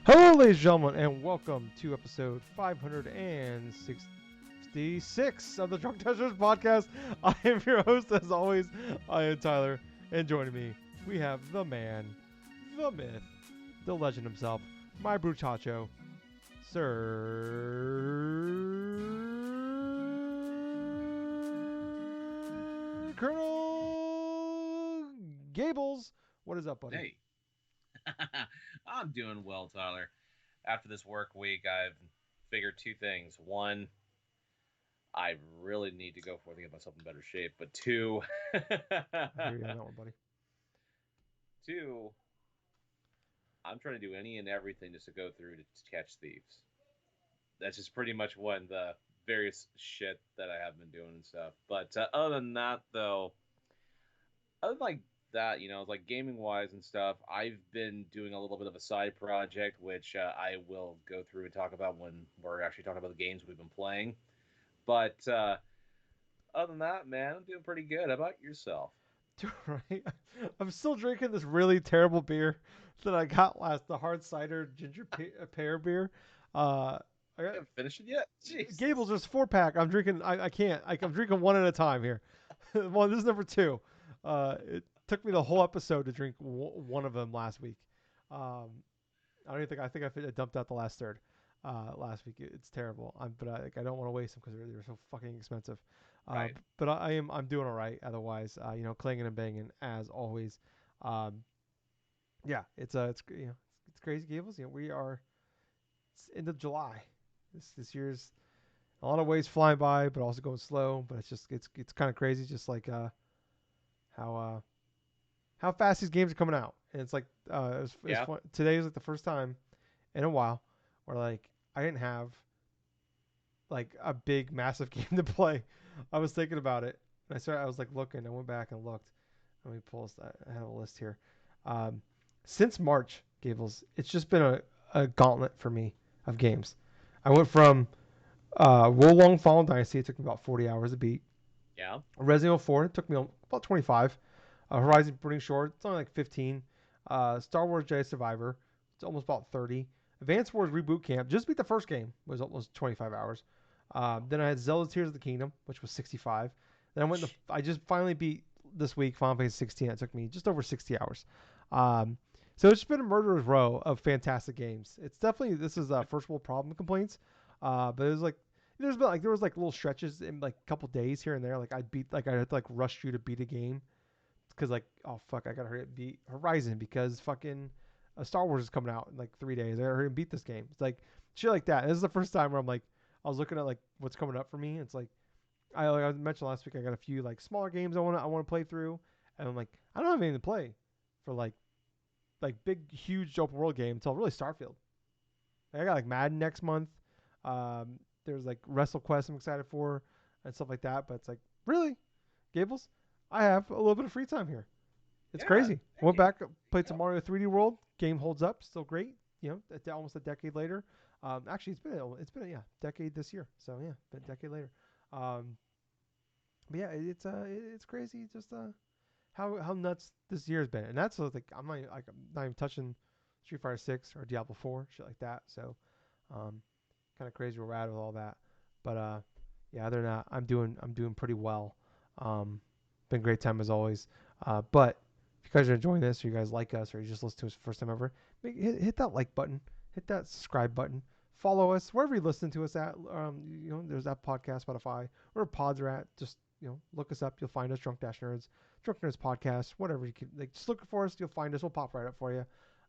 Hello, ladies and gentlemen, and welcome to episode 566 of the DrunkNerds podcast. I am your host, as always. I am Tyler, and joining me, we have the man, the myth, the legend himself, my bruchacho, Sir Colonel Gables. What is up, buddy? Hey, I'm doing well, Tyler. After this work week, I've figured two things. One, I really need to go forth and get myself in better shape. But two, I hear you on that one, buddy. two, I'm trying to do any and everything just to go through to catch thieves. That's just pretty much one of the various shit that I have been doing and stuff. But other than that, though, other than like that, like gaming wise and stuff, I've been doing a little bit of a side project, which I will go through and talk about when we're actually talking about the games we've been playing. But other than that, man, I'm doing pretty good. How about yourself? Right? I'm still drinking this really terrible beer that I got last, the hard cider ginger pear beer. Uh, I got You haven't finished it yet? Jesus. Gables. There's 4 pack. I'm drinking. I can't. I'm drinking one at a time here. Well, this is number two. It took me the whole episode to drink one of them last week. Um, I don't even think. I dumped out the last third. Last week it's terrible. But I don't want to waste them because they're so fucking expensive. Uh, Right. but I'm doing all right. Otherwise, clanging and banging as always. Um, yeah, it's crazy, Gables. We are it's end of July. This year's a lot of ways flying by, but also going slow. But it's kind of crazy, just like how uh, how fast these games are coming out. And it's like it's Yeah. fun. Today is like the first time in a while where like I didn't have like a big massive game to play. I was thinking about it. And I was like looking. I went back and looked. Let me pull this. I have a list here. Um, since March, Gables, it's just been a gauntlet for me of games. I went from Wolong Fallen Dynasty. It took me about 40 hours to beat. Yeah. Resident Evil 4 it took me about 25. Horizon Burning Shore, it's only like 15. Star Wars Jedi Survivor, it's almost about 30. Advance Wars Reboot Camp, just beat the first game, was almost 25 hours. Then I had Zelda Tears of the Kingdom, which was 65. Then I just finally beat this week Final Fantasy 16. It took me just over 60 hours. Um, so it's just been a murderer's row of fantastic games. It's definitely this is first world problem complaints, but it was like there was like little stretches in like a couple days here and there. Like I had to like rush through to beat a game because like oh fuck I gotta hurry up beat Horizon because fucking Star Wars is coming out in like 3 days. I gotta hurry and beat this game. It's like shit like that. This is the first time where I'm like I was looking at like what's coming up for me. It's like I mentioned last week I got a few like smaller games I want to play through, and I'm like I don't have anything to play for like big huge open world game until really Starfield. Like, I got like Madden next month. There's like WrestleQuest I'm excited for and stuff like that. But it's like really, Gables, I have a little bit of free time here. It's Yeah. crazy. I went Hey. back, played Yep. some Mario 3D World. Game holds up, still great. Almost a decade later. Actually, it's been yeah, decade this year. So yeah, been a decade later. Um, but yeah, it's crazy. Just how nuts this year's been, and that's like I'm not even touching Street Fighter 6 or Diablo 4, shit like that. So, um, kind of crazy where we're at with all that. But yeah, other than that, I'm doing pretty well. Um, been a great time as always. But if you guys are enjoying this, or you guys like us, or you just listen to us for the first time ever, hit that like button, hit that subscribe button, follow us wherever you listen to us at. There's that podcast, Spotify, where pods are at. Just look us up. You'll find us, Nerds, Drunk Nerds Podcast, whatever you can. Like, just look for us. You'll find us. We'll pop right up for you.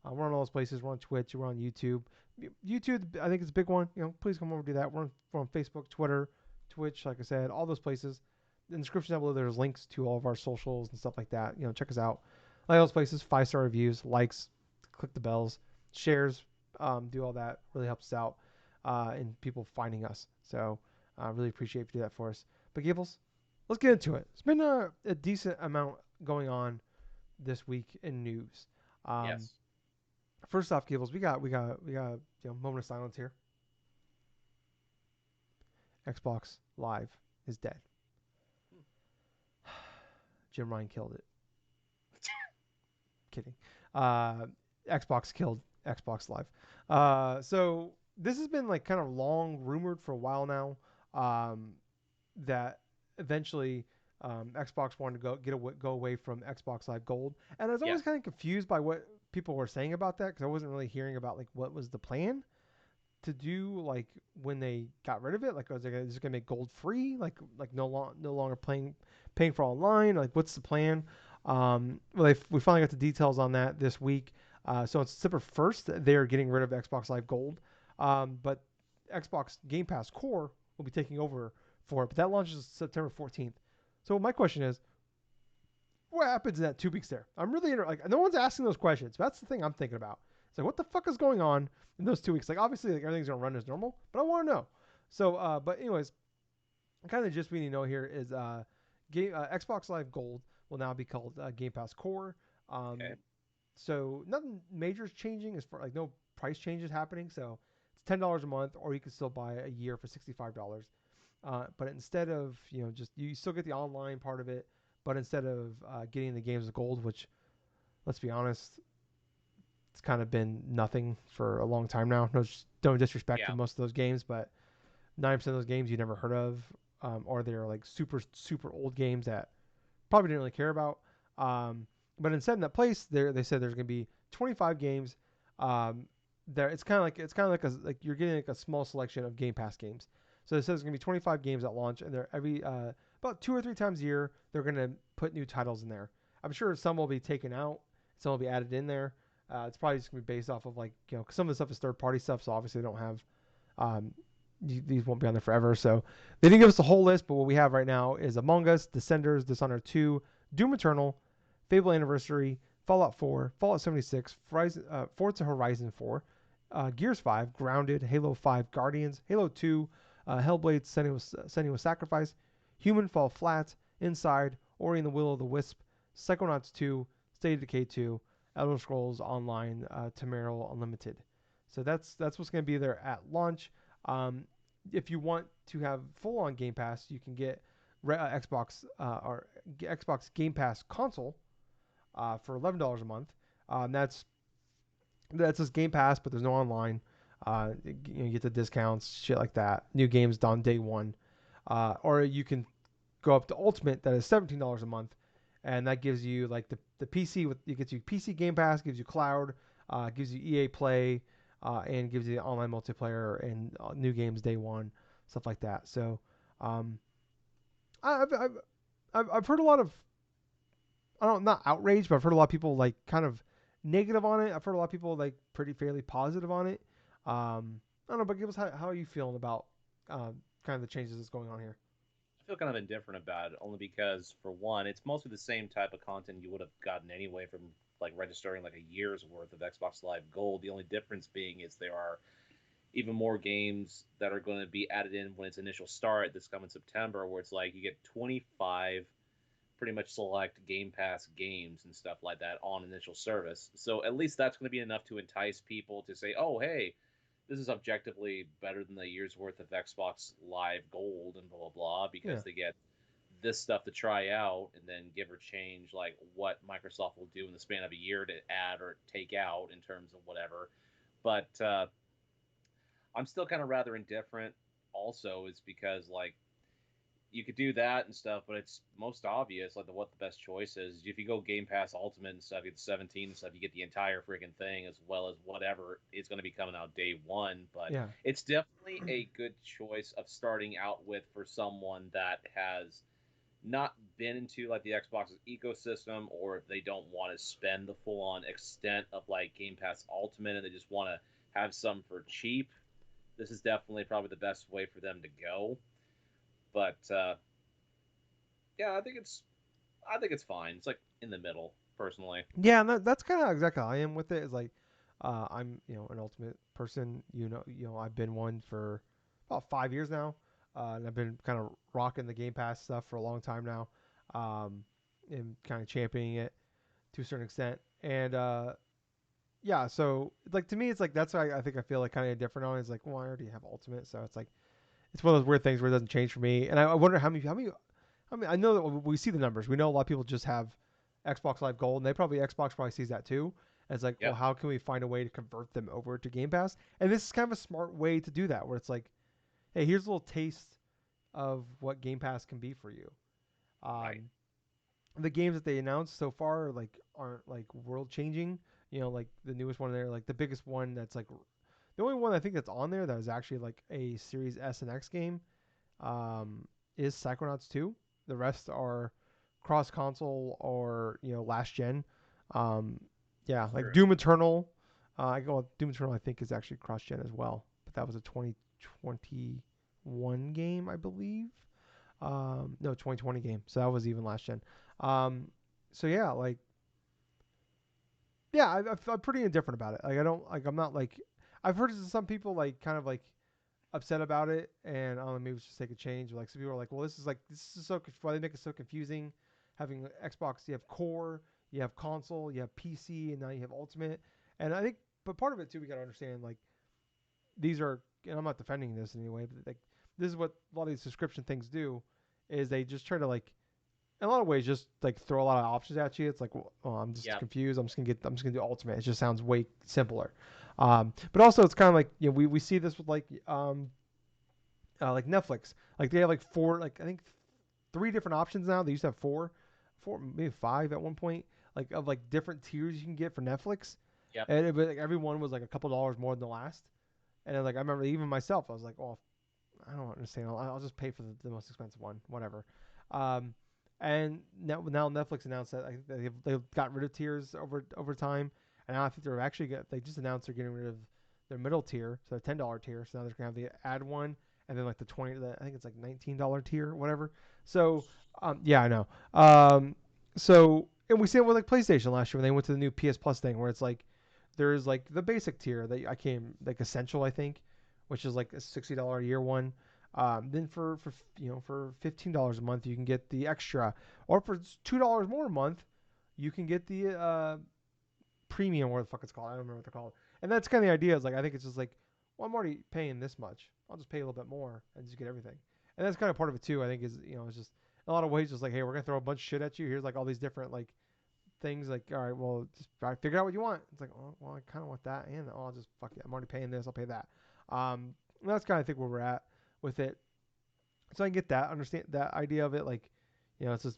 We're on all those places. We're on Twitch. We're on YouTube. YouTube, I think it's a big one. Please come over and do that. We're on Facebook, Twitter, Twitch, like I said, all those places. In the description down below, there's links to all of our socials and stuff like that. Check us out. Like those places, 5-star reviews, likes, click the bells, shares, do all that. Really helps us out in people finding us. So I really appreciate if you do that for us. But Gables, let's get into it. It's been a decent amount going on this week in news. Um, Yes. First off, Gables, we got moment of silence here. Xbox Live is dead. Jim Ryan killed it. Kidding. Uh, Xbox killed Xbox Live. So this has been like kind of long rumored for a while now. Um, that eventually Xbox wanted to go away from Xbox Live Gold, and I was Yeah, always kind of confused by what people were saying about that because I wasn't really hearing about like what was the plan to do like when they got rid of it. Like, was they just gonna make gold free? Like no longer paying for online? Like, what's the plan? Well, we finally got the details on that this week. So on September 1st, they are getting rid of Xbox Live Gold, but Xbox Game Pass Core will be taking over for it. But that launches September 14th. So my question is, what happens in that 2 weeks there? I'm really like no one's asking those questions. But that's the thing I'm thinking about. It's like what the fuck is going on in those 2 weeks? Like obviously like everything's gonna run as normal, but I want to know. So but anyways, kind of just we need to know here is Xbox Live Gold will now be called Game Pass Core. Um, okay. so nothing major is changing as far like no price changes happening. So it's $10 a month, or you can still buy a year for $65. But instead of just you still get the online part of it, but instead of getting the games of gold, which let's be honest, it's kind of been nothing for a long time now. No disrespect to Yeah, most of those games, but 90% of those games you never heard of, or they're like super old games that probably didn't really care about. But instead, in that place, they said there's going to be 25 games. Um, there, it's kind of like like you're getting like a small selection of Game Pass games. So it says there's going to be 25 games at launch, and they're every about 2 or 3 times a year they're going to put new titles in there. I'm sure some will be taken out, some will be added in there. It's probably just going to be based off of like 'cause some of the stuff is third party stuff, so obviously they don't have um, these won't be on there forever. So they didn't give us the whole list, but what we have right now is Among Us, Descenders, Dishonored 2, Doom Eternal, Fable Anniversary, Fallout 4, Fallout 76, Forza Horizon 4, Gears 5, Grounded, Halo 5, Guardians, Halo 2, Hellblade, Senua's Sacrifice, Human Fall Flat, Inside, Ori and the Will of the Wisp, Psychonauts 2, State of Decay 2, Elder Scrolls Online, Tamriel Unlimited. So that's what's going to be there at launch. Um, if you want to have full on Game Pass, you can get or Xbox Game Pass console for $11 a month. That's just Game Pass, but there's no online. You get the discounts, shit like that. New games done day one, or you can go up to Ultimate that is $17 a month, and that gives you like the PC with it gets you PC Game Pass, gives you cloud, gives you EA Play, and gives you online multiplayer and new games day one, stuff like that. So um, I've heard a lot of I don't not outrage, but I've heard a lot of people like kind of negative on it. I've heard a lot of people like pretty fairly positive on it. I don't know, but give us how are you feeling about kind of the changes that's going on here? I feel kind of indifferent about it only because, for one, it's mostly the same type of content you would have gotten anyway from like registering like a year's worth of Xbox Live Gold. The only difference being is there are even more games that are going to be added in when its initial start this coming September, where it's like you get 25 pretty much select Game Pass games and stuff like that on initial service. So at least that's going to be enough to entice people to say, "Oh, hey, this is objectively better than the year's worth of Xbox Live Gold and blah blah blah," Yeah, because they get this stuff to try out and then give or change like what Microsoft will do in the span of a year to add or take out in terms of whatever. But I'm still kind of rather indifferent. Also, is because like you could do that and stuff, but it's most obvious like what the best choice is. If you go Game Pass Ultimate and stuff, you get 17 and stuff, you get the entire freaking thing as well as whatever is going to be coming out day one. But yeah, it's definitely a good choice of starting out with for someone that has not been into like the Xbox ecosystem, or if they don't want to spend the full on extent of like Game Pass Ultimate and they just want to have some for cheap. This is definitely probably the best way for them to go. But yeah, I think it's fine. It's like in the middle, personally. yeah. And that's kind of exactly how I am with it. Is like I'm an Ultimate person. I've been one for about 5 years now, and I've been kind of rocking the Game Pass stuff for a long time now, um, and kind of championing it to a certain extent. And yeah, so like to me, it's like that's why I think I feel like kind of different on. It. It's like, well, I already have Ultimate, so it's like it's one of those weird things where it doesn't change for me. And I wonder how many. I mean, I know that we see the numbers. We know a lot of people just have Xbox Live Gold, and Xbox probably sees that too. And it's like, well, Yep. how can we find a way to convert them over to Game Pass? And this is kind of a smart way to do that, where it's like, hey, here's a little taste of what Game Pass can be for you. Right. Um, the games that they announced so far like aren't like world changing. You know, like the newest one there, like the biggest one that's like the only one I think that's on there that is actually like a Series S and X game um, is Psychonauts 2. The rest are cross console or last gen. Um, yeah, like True. Doom Eternal. I go Doom Eternal. I think is actually cross gen as well, but that was a 2021 game, I believe. No, 2020 game. So that was even last gen. Um, so yeah, like yeah, I'm pretty indifferent about it. Like I don't like I'm not like I've heard some people like kind of like upset about it, and I don't know, maybe it's just take a change. Like some people are like, well, this is so why they make it so confusing. Having Xbox, you have core, you have console, you have PC, and now you have Ultimate. And I think, but part of it too, we got to understand like these are, and I'm not defending this in any way, but like this is what a lot of these subscription things do, is they just try to like in a lot of ways just like throw a lot of options at you. It's like, well, oh, I'm just Yep. confused. I'm just gonna do Ultimate. It just sounds way simpler. But also it's kind of like we see this with like Netflix. Like they have like four, like I think three different options now. They used to have four maybe five at one point, like of like different tiers you can get for Netflix, Yep. and but like every one was like a couple dollars more than the last. And then, like I remember even myself, I was like, oh, I don't understand. I'll just pay for the most expensive one, whatever. Um, and now Netflix announced that they've got rid of tiers over time, and now I think they just announced they're getting rid of their middle tier, so the $10 tier. So now they're gonna have the ad one, and then like I think it's like $19 tier, or whatever. So yeah, I know. So and we see it with like PlayStation last year when they went to the new PS Plus thing, where it's like there's like the basic tier that I came like essential, I think, which is like a $60 a year one. Then for $15 a month you can get the extra, or for $2 more a month you can get the premium, or the fuck it's called. I don't remember what they're called. And that's kind of the idea. Is like I think it's just like, well, I'm already paying this much. I'll just pay a little bit more and just get everything. And that's kind of part of it too. I think is it's just in a lot of ways just like, hey, we're gonna throw a bunch of shit at you. Here's like all these different like things. Like, all right, well, just try to figure out what you want. It's like, oh, well, I kind of want that, and I'll just fuck it. I'm already paying this. I'll pay that. And that's kind of I think where we're at with it. So I can get that, understand that idea of it. Like, it's just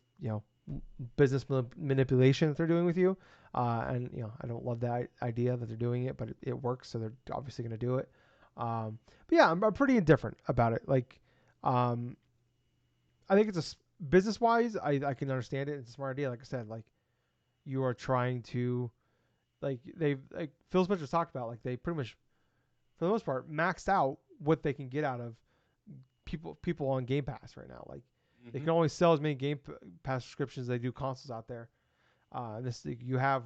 business manipulation that they're doing with you. And I don't love that idea that they're doing it, but it works, so they're obviously going to do it. But yeah, I'm pretty indifferent about it. Like, um, I think it's business wise, I can understand it. It's a smart idea. Like I said, like you are trying to like they've like Phil Spencer's talked about, like they pretty much for the most part maxed out what they can get out of people on Game Pass right now. Like they Mm-hmm. can only sell as many Game Pass subscriptions as they do consoles out there. This you have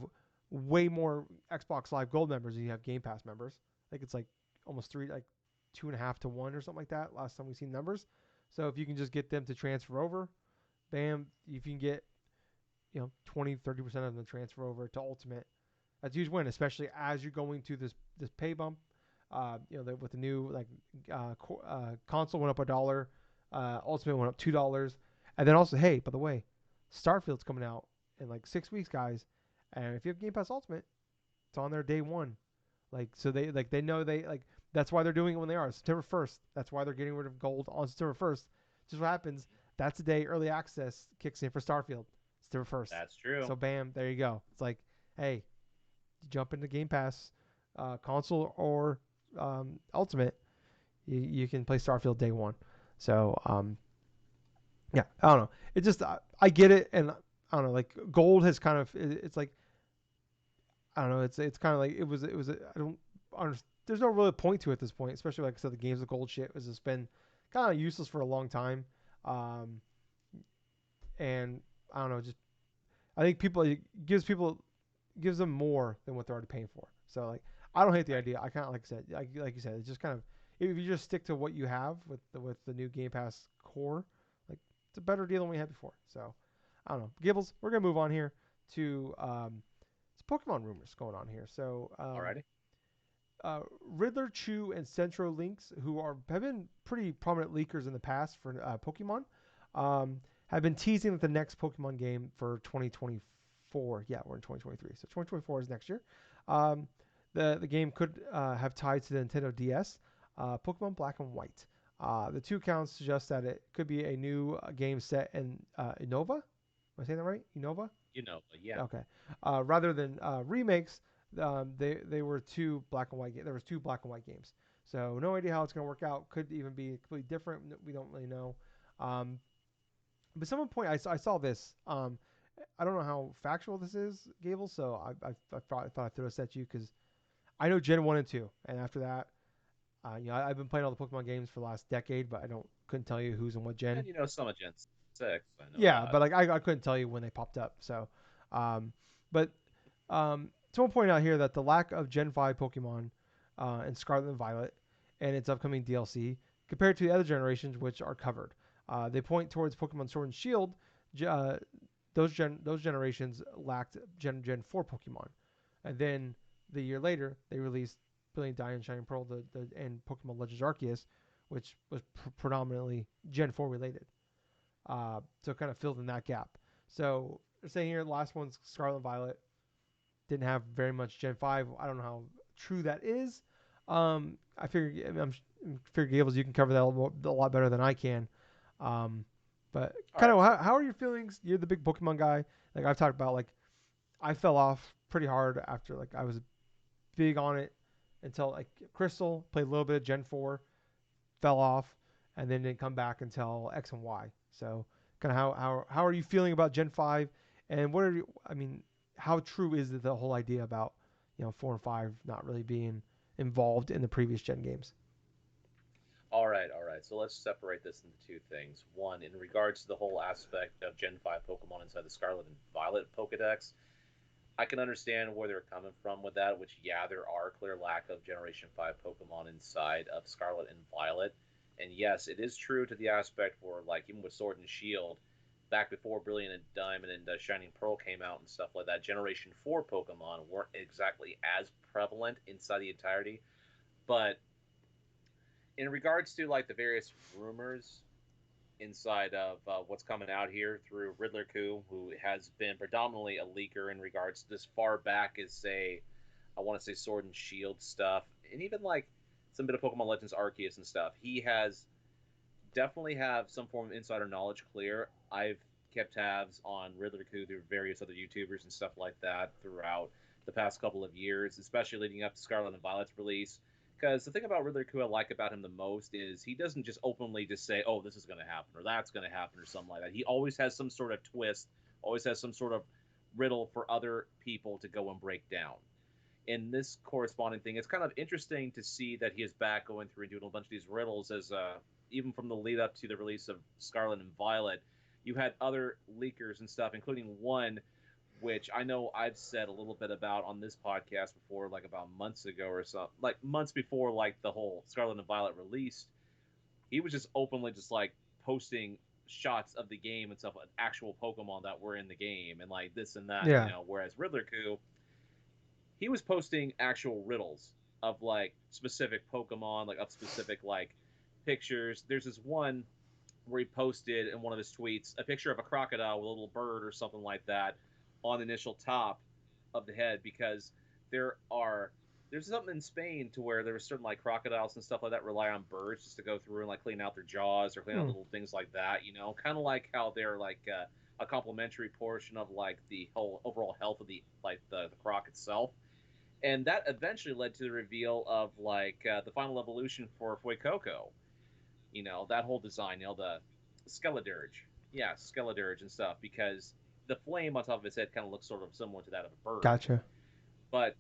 way more Xbox Live Gold members than you have Game Pass members. I think it's like almost three, like 2.5 to 1 or something like that. Last time we seen numbers. So if you can just get them to transfer over, bam! If you can get 20-30% of them transfer over to Ultimate, that's a huge win, especially as you're going to this pay bump. With the new console went up $1, Ultimate went up $2, and then also, hey, by the way, Starfield's coming out in like 6 weeks, guys, and if you have Game Pass Ultimate, it's on there day one. Like so they know they like that's why they're doing it when they are September 1st. That's why they're getting rid of gold on September 1st. Just what happens. That's the day early access kicks in for Starfield. September 1st. That's true. So bam, there you go. It's like, hey, jump into Game Pass, console or Ultimate, you can play Starfield day one. So yeah, I don't know. It just I get it, and I don't know. Like gold has kind of it's like I don't know. It's kind of like it was. I don't understand. There's no really point to it at this point, especially like I said, the games of gold shit has just been kind of useless for a long time. Um, and I don't know. Just I think it gives them more than what they're already paying for. So like I don't hate the Right. idea. I kind of like I said, like you said, it's just kind of if you just stick to what you have with the new Game Pass core, like it's a better deal than we had before. So I don't know, Gibbles. We're gonna move on here to it's Pokemon rumors going on here. So Alrighty. Riddler, Chew, and Centro Links, who have been pretty prominent leakers in the past for Pokemon, have been teasing that the next Pokemon game for 2025 2024. Yeah, we're in 2023. So 2024 is next year. Um, the game could have ties to the Nintendo DS, Pokemon Black and White. The two accounts suggest that it could be a new game set in Innova. Am I saying that right? Innova? But yeah. Okay. Rather than remakes, they were two black and white. There was two black and white games. So no idea how it's going to work out. Could even be completely different. We don't really know. Um, but some point I saw this. I don't know how factual this is, Gable. So I thought I'd throw this at you because I know Gen 1 and 2, and after that, I've been playing all the Pokemon games for the last decade, but I don't couldn't tell you who's in what gen. And some of Gen 6, I know Yeah, that. but like I couldn't tell you when they popped up. So, um, but someone pointed out here that the lack of Gen 5 Pokemon in Scarlet and Violet and its upcoming DLC compared to the other generations, which are covered. They point towards Pokemon Sword and Shield. Uh, those generations lacked Gen 4 Pokemon, and then the year later they released Brilliant Diamond, Shining Pearl, and Pokemon Legends Arceus, which was predominantly Gen 4 related. So kind of filled in that gap. So they're saying here the last one's Scarlet and Violet didn't have very much Gen 5. I don't know how true that is. I figure figure Gables, you can cover that a lot better than I can. Um, but All kind right, of so how are your feelings? You're the big Pokemon guy. Like I've talked about, like I fell off pretty hard after like I was big on it until like Crystal played a little bit of Gen 4, fell off, and then didn't come back until X and Y. So kind of how are you feeling about Gen 5, and what are you? I mean, how true is the whole idea about 4 and 5 not really being involved in the previous Gen games? all right. So let's separate this into two things. One, in regards to the whole aspect of Gen 5 Pokemon inside the Scarlet and Violet Pokedex, I can understand where they're coming from with that, which, yeah, there are clear lack of Generation 5 Pokemon inside of Scarlet and Violet. And yes, it is true to the aspect where, like, even with Sword and Shield, back before Brilliant and Diamond and Shining Pearl came out and stuff like that, Generation 4 Pokemon weren't exactly as prevalent inside the entirety. But in regards to, like, the various rumors inside of what's coming out here through Riddler Coup, who has been predominantly a leaker in regards to this far back as, say, I want to say Sword and Shield stuff, and even like some bit of Pokemon Legends Arceus and stuff. He has definitely have some form of insider knowledge clear. I've kept tabs on Riddler Coup through various other YouTubers and stuff like that throughout the past couple of years, especially leading up to Scarlet and Violet's release. Because the thing about Riddler Coup I like about him the most is he doesn't just openly just say, "Oh, this is going to happen" or "That's going to happen" or something like that. He always has some sort of twist, always has some sort of riddle for other people to go and break down. In this corresponding thing, it's kind of interesting to see that he is back going through and doing a bunch of these riddles as even from the lead up to the release of Scarlet and Violet, you had other leakers and stuff, including one which I know I've said a little bit about on this podcast before, like about months ago or so, like months before like the whole Scarlet and Violet released. He was just openly just like posting shots of the game and stuff, like actual Pokemon that were in the game and like this and that, Yeah, Whereas Riddler Coup, he was posting actual riddles of like specific Pokemon, like of specific like pictures. There's this one where he posted in one of his tweets a picture of a crocodile with a little bird or something like that on the initial top of the head because there are there's something in Spain to where there are certain like crocodiles and stuff like that rely on birds just to go through and like clean out their jaws or clean out hmm. little things like that, kind of like how they're like a complementary portion of like the whole overall health of the croc itself. And that eventually led to the reveal of like the final evolution for Fuecoco. That whole design, the Skeledirge, yeah, Skeledirge and stuff, because the flame on top of his head kind of looks sort of similar to that of a bird. Gotcha. But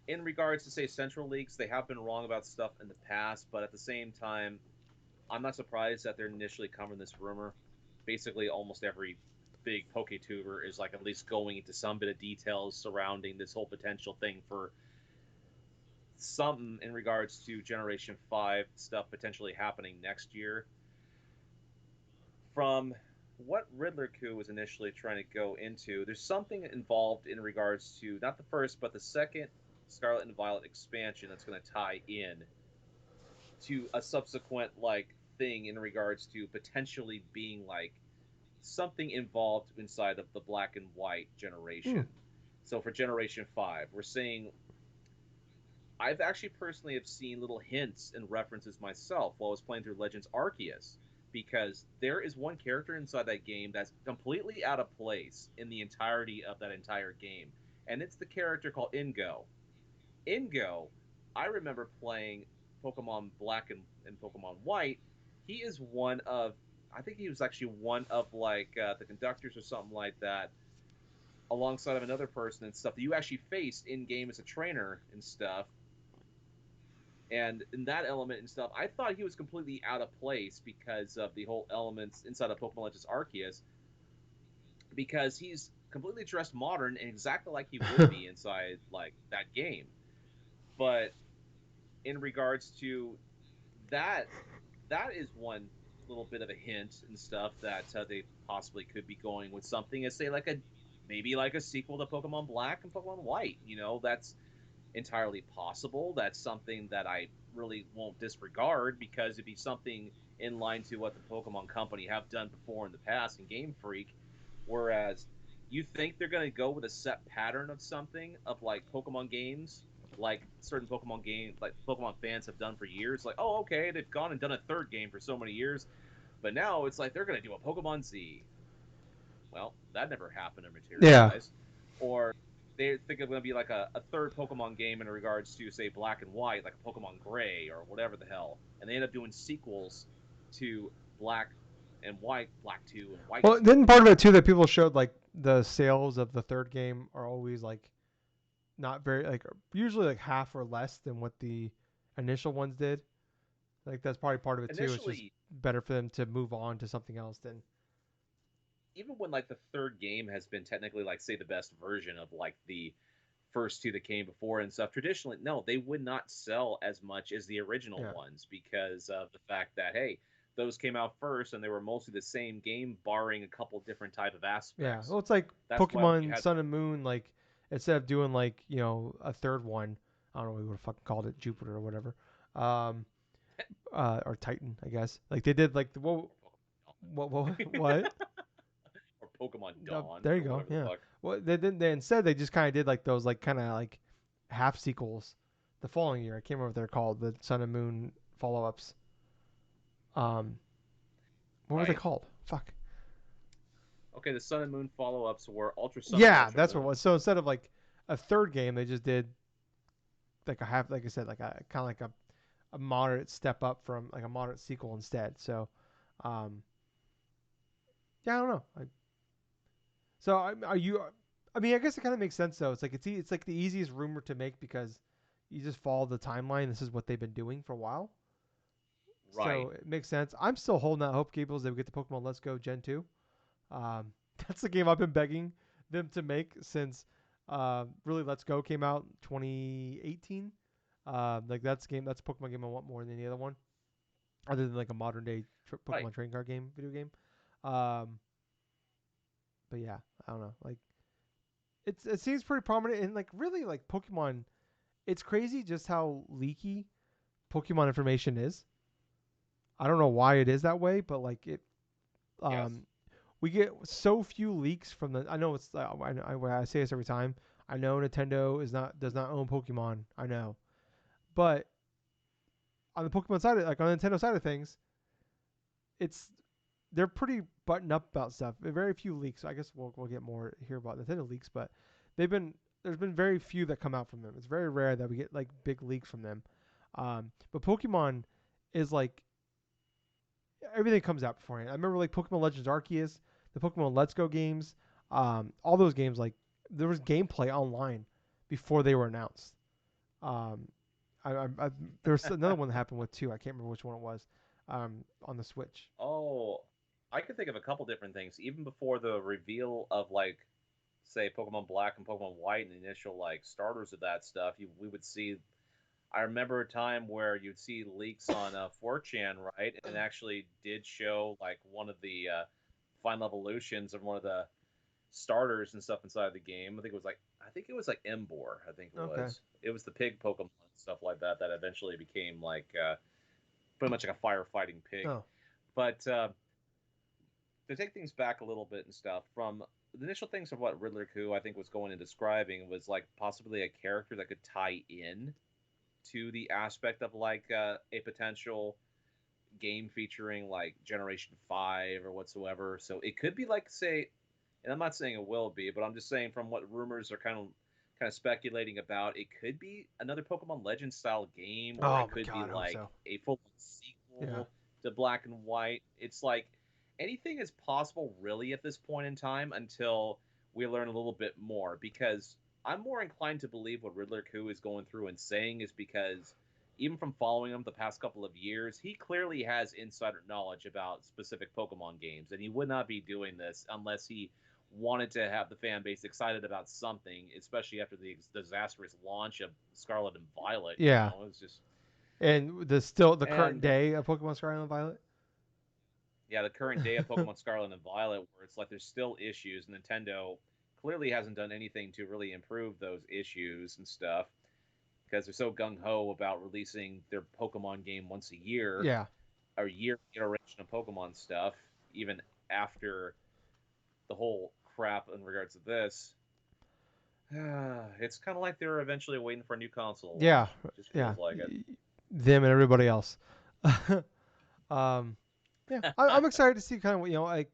in regards to say Central Leagues, they have been wrong about stuff in the past, but at the same time, I'm not surprised that they're initially covering this rumor. Basically, almost every big PokeTuber is like at least going into some bit of details surrounding this whole potential thing for something in regards to Generation 5 stuff potentially happening next year. From what Riddler Coup was initially trying to go into, there's something involved in regards to not the first, but the second Scarlet and Violet expansion that's going to tie in to a subsequent like thing in regards to potentially being like something involved inside of the black and white Hmm. generation. So for Generation 5, we're seeing I've actually personally have seen little hints and references myself while I was playing through Legends Arceus, because there is one character inside that game that's completely out of place in the entirety of that entire game, and it's the character called Ingo. Ingo, I remember playing Pokemon Black and Pokemon White. He is one of, I think he was actually one of like the conductors or something like that, alongside of another person and stuff that you actually faced in game as a trainer and stuff. And in that element and stuff, I thought he was completely out of place because of the whole elements inside of Pokemon Legends Arceus, because he's completely dressed modern and exactly like he would be inside like that game. But in regards to that, that is one little bit of a hint and stuff that they possibly could be going with something as say like a maybe like a sequel to Pokemon Black and Pokemon White. That's entirely possible. That's something that I really won't disregard, because it'd be something in line to what the Pokemon Company have done before in the past in Game Freak. Whereas you think they're going to go with a set pattern of something of like Pokemon games, like certain Pokemon games, like Pokemon fans have done for years. Like, oh, okay, they've gone and done a third game for so many years, but now it's like they're going to do a Pokemon Z. Well, that never happened or Yeah. materialized. Or they think it's going to be like a third Pokemon game in regards to, say, Black and White, like a Pokemon Gray or whatever the hell. And they end up doing sequels to Black and White, Black 2 and White Well, 2. then part of it too that people showed like the sales of the third game are always like not very like usually like half or less than what the initial ones did. Like that's probably part of it too. It's just Initially, better for them to move on to something else than even when like the third game has been technically like, say, the best version of like the first two that came before and stuff, traditionally, no, they would not sell as much as the original yeah. ones, because of the fact that, hey, those came out first and they were mostly the same game, barring a couple different type of Yeah. aspects. Well, it's like That's why when you Pokemon had Sun and Moon. Like instead of doing like a third one, I don't know what we would have fucking called it, Jupiter or whatever, um, or Titan, I guess. Like they did like the what? or Pokemon Dawn There you or go. whatever the Yeah. fuck. Well, they didn't. They instead they just kind of did like those like kind of like half sequels the following year. I can't remember what they're called. The Sun and Moon follow ups. Um, what were they Right. called? Fuck. Okay, the Sun and Moon follow-ups were Ultra Sun and Yeah, Ultra that's what it Moon. was. So instead of like a third game, they just did like a half, like I said, like a kind of like a moderate step up from like a moderate sequel instead. So, um, yeah, I don't know. So are you? I mean, I guess it kind of makes sense though. It's like it's like the easiest rumor to make because you just follow the timeline. This is what they've been doing for a while, Right. so it makes sense. I'm still holding out hope, Gables, that we get the Pokemon Let's Go Gen 2. Um, that's the game I've been begging them to make since really Let's Go came out in 2018. Like that's game, that's a Pokemon game I want more than any other one, other than like a modern day Right. Pokemon trading card game, video game. Um, but yeah, I don't know. Like it seems pretty prominent and like really like Pokemon. It's crazy just how leaky Pokemon information is. I don't know why it is that way, but like it Yes. um we get so few leaks from the. I know it's. I say this every time. I know Nintendo is not does not own Pokemon. I know, but on the Pokemon side, like on the Nintendo side of things, it's they're pretty buttoned up about stuff. Very few leaks. I guess we'll get more here about Nintendo leaks, but they've been there's been very few that come out from them. It's very rare that we get like big leaks from them. But Pokemon is like everything comes out beforehand. I remember like Pokemon Legends Arceus, the Pokemon Let's Go games, all those games. Like there was gameplay online before they were announced. Um, I there's another one that happened with two. I can't remember which one it was. On the Switch. Oh, I could think of a couple different things. Even before the reveal of like, say, Pokemon Black and Pokemon White and the initial like starters of that stuff, we would see. I remember a time where you'd see leaks on 4chan, right, and it actually did show like one of the final evolutions of one of the starters and stuff inside the game. I think it was like Embor. I think it Okay. was. It was the pig Pokemon and stuff like that that eventually became like pretty much like a firefighting pig. Oh. But to take things back a little bit and stuff, from the initial things of what Riddler Coup I think was going and describing was like possibly a character that could tie in to the aspect of like a potential game featuring like Generation 5 or whatsoever. So it could be like, say, and I'm not saying it will be, but I'm just saying from what rumors are kind of speculating about, it could be another Pokemon Legends style game, or Oh it my could be god, I hope like so. a full Yeah. sequel to Black and White. It's like anything is possible really at this point in time until we learn a little bit more, because I'm more inclined to believe what Riddler Coup is going through and saying is because even from following him the past couple of years, he clearly has insider knowledge about specific Pokemon games, and he would not be doing this unless he wanted to have the fan base excited about something, especially after the disastrous launch of Scarlet and Violet. You Yeah. know, it was just And the current and day of Pokemon Scarlet and Violet. yeah, the current day of Pokemon Scarlet and Violet, where it's like there's still issues. Nintendo clearly hasn't done anything to really improve those issues and stuff because they're so gung ho about releasing their Pokemon game once a year, Yeah. a year iteration of Pokemon stuff, even after the whole crap in regards to this. It's kind of like they're eventually waiting for a new console Yeah. launch. It just Yeah. feels like it. Them and everybody else. um, yeah, I'm excited to see kind of what like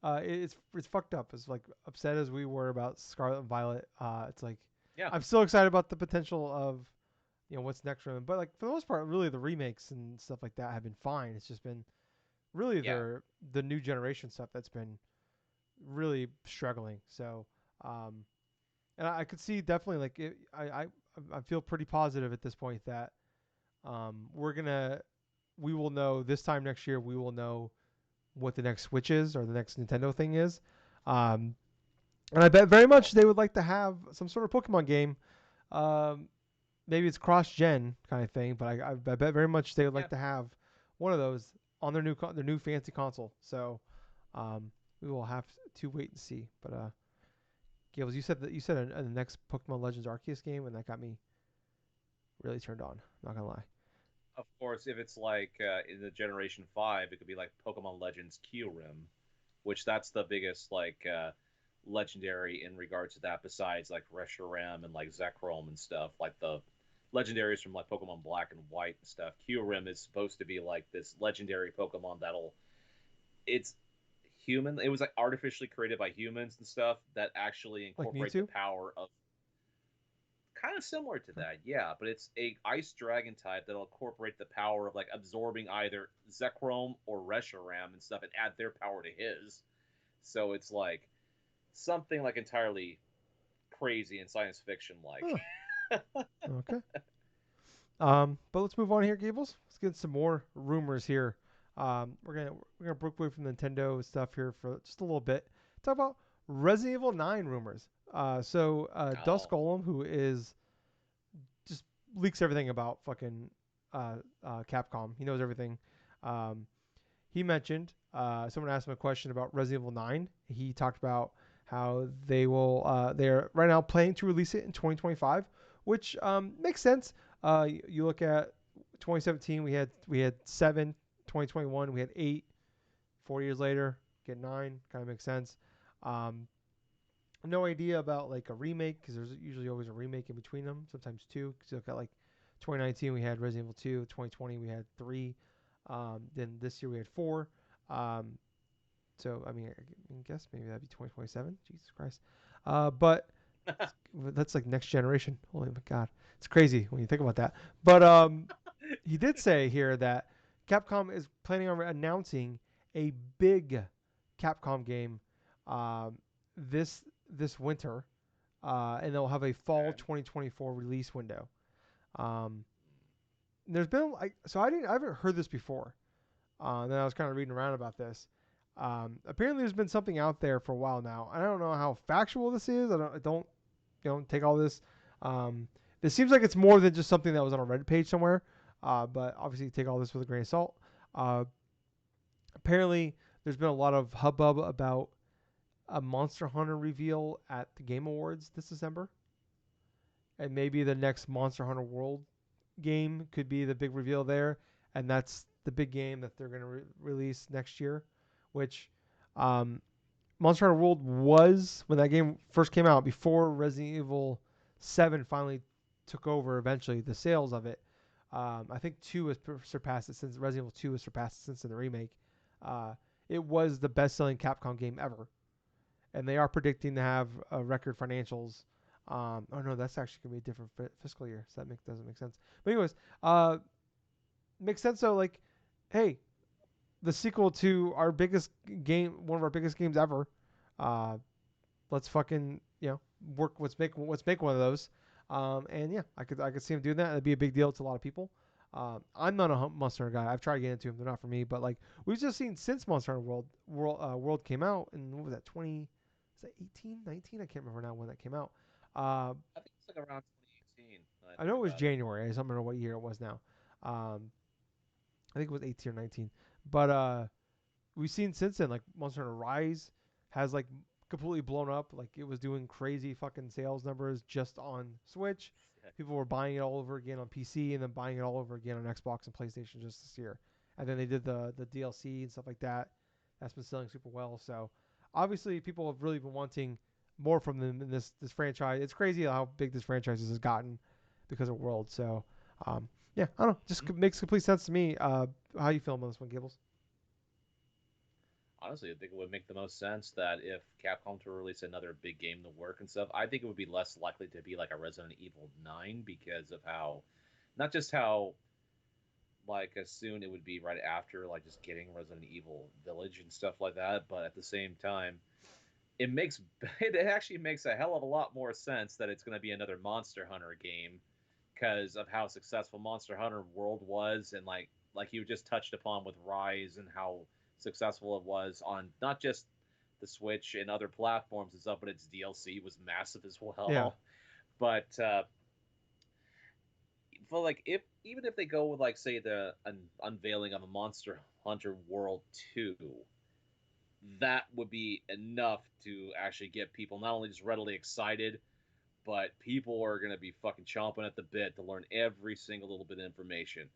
it's fucked up. As like upset as we were about Scarlet and Violet, it's like Yeah, I'm still excited about the potential of what's next for them. But like for the most part, really the remakes and stuff like that have been fine. It's just been really yeah, the new generation stuff that's been really struggling. So, um, and I could see definitely like I feel pretty positive at this point that we will know this time next year. We will know what the next Switch is or the next Nintendo thing is. Um, and I bet very oh, much they would like to have some sort of Pokemon game. Um, maybe it's cross-gen kind of thing, but I bet very much they would yeah. like to have one of those on their new fancy console. So um, we will have to wait and see. But Gables, you said a next Pokemon Legends Arceus game, and that got me really turned on. Not gonna lie. Of course, if it's like in the Generation 5, it could be like Pokemon Legends Kyurem, which that's the biggest like legendary in regards to that, besides like Reshiram and like Zekrom and stuff, like the legendaries from like Pokemon Black and White and stuff. Kyurem is supposed to be like this legendary Pokemon that'll it's human. It was like artificially created by humans and stuff that actually Like incorporate the Mewtwo. power of kind of similar to Okay. that, yeah. But it's a ice dragon type that'll incorporate the power of like absorbing either Zekrom or Reshiram and stuff and add their power to his. So it's like something like entirely crazy and science fiction like. Huh. Okay. But let's move on here, Gables. Let's get some more rumors here. We're gonna break away from Nintendo stuff here for just a little bit. Talk about Resident Evil 9 rumors. Dust Oh, Golem, who is just leaks everything about fucking Capcom. He knows everything. Um, he mentioned someone asked him a question about Resident Evil 9. He talked about how they're right now planning to release it in 2025, which makes sense. You look at 2017, we had 7, 2021 we had 8, 4 years later get 9, kind of makes sense. Um, no idea about like a remake because there's usually always a remake in between them, sometimes two. Because you look at like 2019 we had Resident Evil 2, 2020 we had 3, then this year we had 4. Um, so I guess maybe that'd be 2027. Jesus Christ. But that's like next generation. Holy my god, it's crazy when you think about that. But he did say here that Capcom is planning on announcing a big Capcom game um, this winter, and they'll have a fall okay. 2024 release window. Um, there's been like so I haven't heard this before. Then I was kind of reading around about this. Apparently, there's been something out there for a while now. I don't know how factual this is. I don't take all this. Um, it seems like it's more than just something that was on a Reddit page somewhere. But obviously, take all this with a grain of salt. Uh, Apparently, there's been a lot of hubbub about a Monster Hunter reveal at the Game Awards this December, and maybe the next Monster Hunter World game could be the big reveal there, and that's the big game that they're going to release next year, which Um, Monster Hunter World was when that game first came out before Resident Evil 7 finally took over eventually the sales of it. I think 2 has surpassed it since Resident Evil 2 has surpassed it since in the remake. Uh, it was the best-selling Capcom game ever, and they are predicting to have record financials. Oh no, that's actually gonna be a different fiscal year, so doesn't make sense. But anyways, uh, makes sense. So like, hey, the sequel to our biggest game, one of our biggest games ever. Uh, let's fucking work. Let's make one of those. And yeah, I could see him doing that. It'd be a big deal to a lot of people. I'm not a Monster Hunter guy. I've tried getting into them. They're not for me. But like we've just seen since Monster Hunter World came out, and what was that 20? Is that 18, 19? I can't remember now when that came out. Uh, I think it's like around 2018 when I I think know it was about it. January. I just don't remember what year it was now. Um, I think it was 18 or 19. But we've seen since then like Monster Hunter Rise has like completely blown up. Like it was doing crazy fucking sales numbers just on Switch. People were buying it all over again on PC and then buying it all over again on Xbox and PlayStation just this year. And then they did the DLC and stuff like that. That's been selling super well. So obviously people have really been wanting more from them in this franchise. It's crazy how big this franchise has gotten because of World. So yeah, I don't know. Just makes complete sense to me. How you feeling on this one, Gables? Honestly, I think it would make the most sense that if Capcom to release another big game to work and stuff, I think it would be less likely to be like a Resident Evil 9 because of how, not just how like as soon it would be right after like just getting Resident Evil Village and stuff like that, but at the same time, it makes it actually makes a hell of a lot more sense that it's going to be another Monster Hunter game because of how successful Monster Hunter World was, and like you just touched upon with Rise and how successful it was on not just the Switch and other platforms and stuff, but its DLC was massive as Yeah. well. But like if even if they go with like say the unveiling of a Monster Hunter World 2, that would be enough to actually get people not only just readily excited, but people are going to be fucking chomping at the bit to learn every single little bit of information,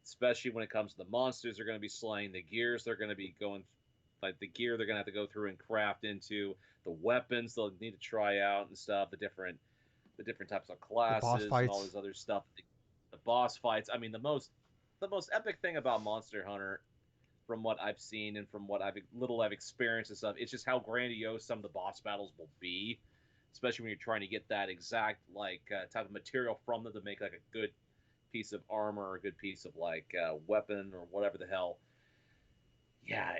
especially when it comes to the monsters they're going to be slaying, the gears they're going to be going, like the gear they're going to have to go through and craft into, the weapons they'll need to try out and stuff, the different types of The boss classes and all fights. this other stuff, the boss fights. I mean, the most epic thing about Monster Hunter, from what I've seen and from what I've experienced and stuff, it's just how grandiose some of the boss battles will be, especially when you're trying to get that exact like type of material from them to make like a good piece of armor or a good piece of like weapon or whatever the hell. Yeah,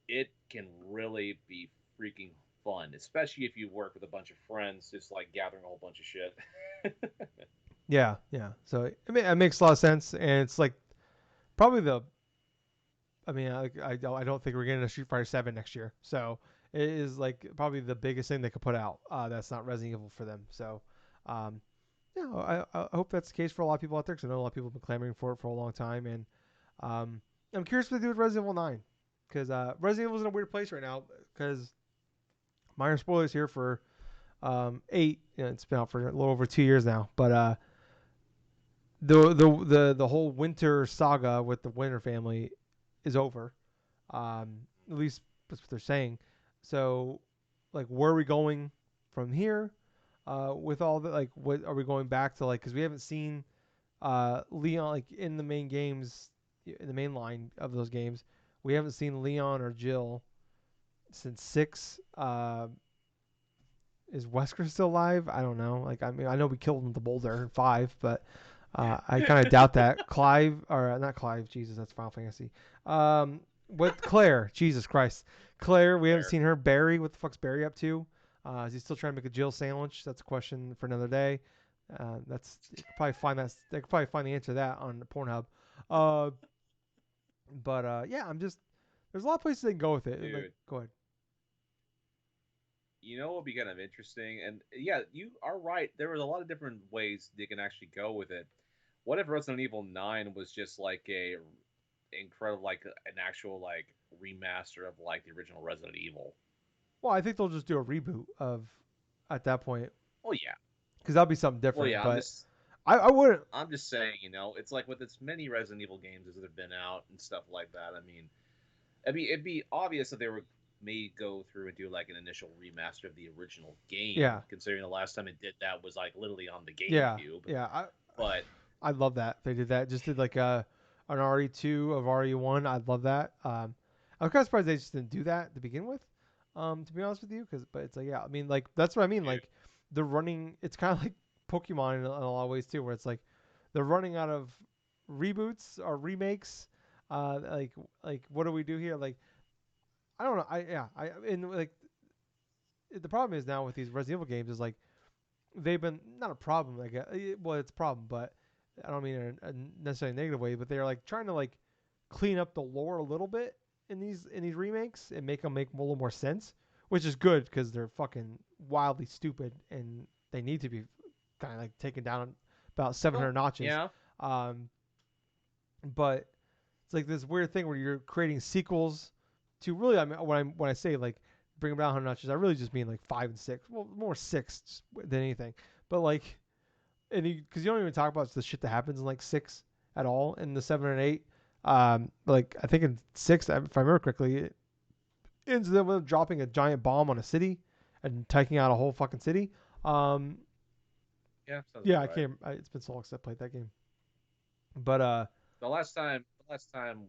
it can really be freaking fun, especially if you work with a bunch of friends, just like gathering a whole bunch of shit. Yeah, yeah. So it makes a lot of sense, and it's like probably the. I mean, I don't think we're getting a Street Fighter 7 next year. So it is like probably the biggest thing they could put out. That's not Resident Evil for them. So, um, yeah, I hope that's the case for a lot of people out there because I know a lot of people have been clamoring for it for a long time, and um, I'm curious what they do with Resident Evil 9 because Resident Evil's in a weird place right now because minor spoilers here for 8. It's been out for a little over 2 years now, but the whole winter saga with the Winter family is over. At least that's what they're saying. So, like, where are we going from here? With all the like, what are we going back to? Like, because we haven't seen Leon like in the main games, in the main line of those games. We haven't seen Leon or Jill since 6. Is Wesker still alive? I don't know. Like, I mean, I know we killed him with the boulder in 5, but I kind of doubt that. Clive, or not Clive, Jesus, that's Final Fantasy. With Claire, Jesus Christ. Claire, we haven't Claire. seen her. Barry, what the fuck's Barry up to? Is he still trying to make a Jill sandwich? That's a question for another day. That's you could probably find that. They could probably find the answer to that on Pornhub. Uh, but yeah, there's a lot of places they can go with it. Like, Dude, go ahead. what would be kind of interesting? And yeah, you are right. There was a lot of different ways they can actually go with it. What if Resident Evil 9 was just like a incredible, like an actual like remaster of like the original Resident Evil? Well, I think they'll just do a reboot of at that point Well, yeah. because that'll be something Well, different. yeah. I'm But just I wouldn't. I'm just saying, it's like with as many Resident Evil games as have been out and stuff like that. I mean, it'd be obvious that they were. may go through and do like an initial remaster of the original game, Yeah, considering the last time it did that was like literally on the yeah, GameCube. yeah. But I love that they did that. Just did like a an RE2 of RE1. I love that. I'm kind of surprised they just didn't do that to begin with. To be honest with you, because but it's like yeah, I mean like that's what I mean. dude, Like they're running. It's kind of like Pokemon in a lot of ways too, where it's like they're running out of reboots or remakes. Like what do we do here? Like I don't know. I yeah. I and like the problem is now with these Resident Evil games is like they've been not a problem. Like well, it's a problem, but I don't mean in a necessarily negative way. But they're like trying to like clean up the lore a little bit in these remakes and make them make a little more sense, which is good because they're fucking wildly stupid and they need to be kind of like taken down about well, 700 notches. yeah, Um, but it's like this weird thing where you're creating sequels to really. I mean, when I say like bring them down 100 notches, I really just mean like 5 and 6. Well, more 6 than anything. But like, and because you don't even talk about the shit that happens in like 6 at all in the 7 and 8. Like I think in 6, if I remember correctly, it ends with them dropping a giant bomb on a city and taking out a whole fucking city. Um, yeah, sounds yeah, about I right. can't. It's been so long since I played that game. But The last time,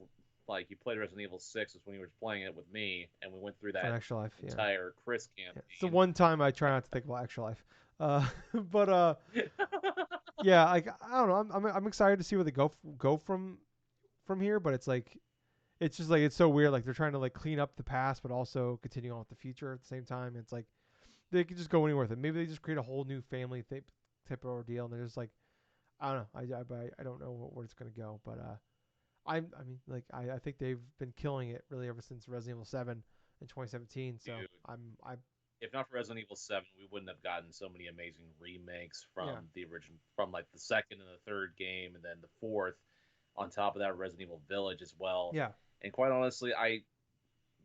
like you played Resident Evil 6 was when you were playing it with me, and we went through for an that extra life, yeah. entire Chris Yeah, it's the campaign. one time I try not to think about extra life. But yeah, like I don't know. I'm excited to see where they go from here. But it's like it's just like it's so weird. Like they're trying to like clean up the past, but also continue on with the future at the same time. It's like they could just go anywhere with it. Maybe they just create a whole new family type of ordeal, and they're just like I don't know. I don't know where it's gonna go, but I mean like I think they've been killing it really ever since Resident Evil 7 in 2017. So Dude, I if not for Resident Evil 7, we wouldn't have gotten so many amazing remakes yeah from the original, from like the second and the third game, and then the fourth. On top of that, Resident Evil Village as well. yeah And quite honestly, I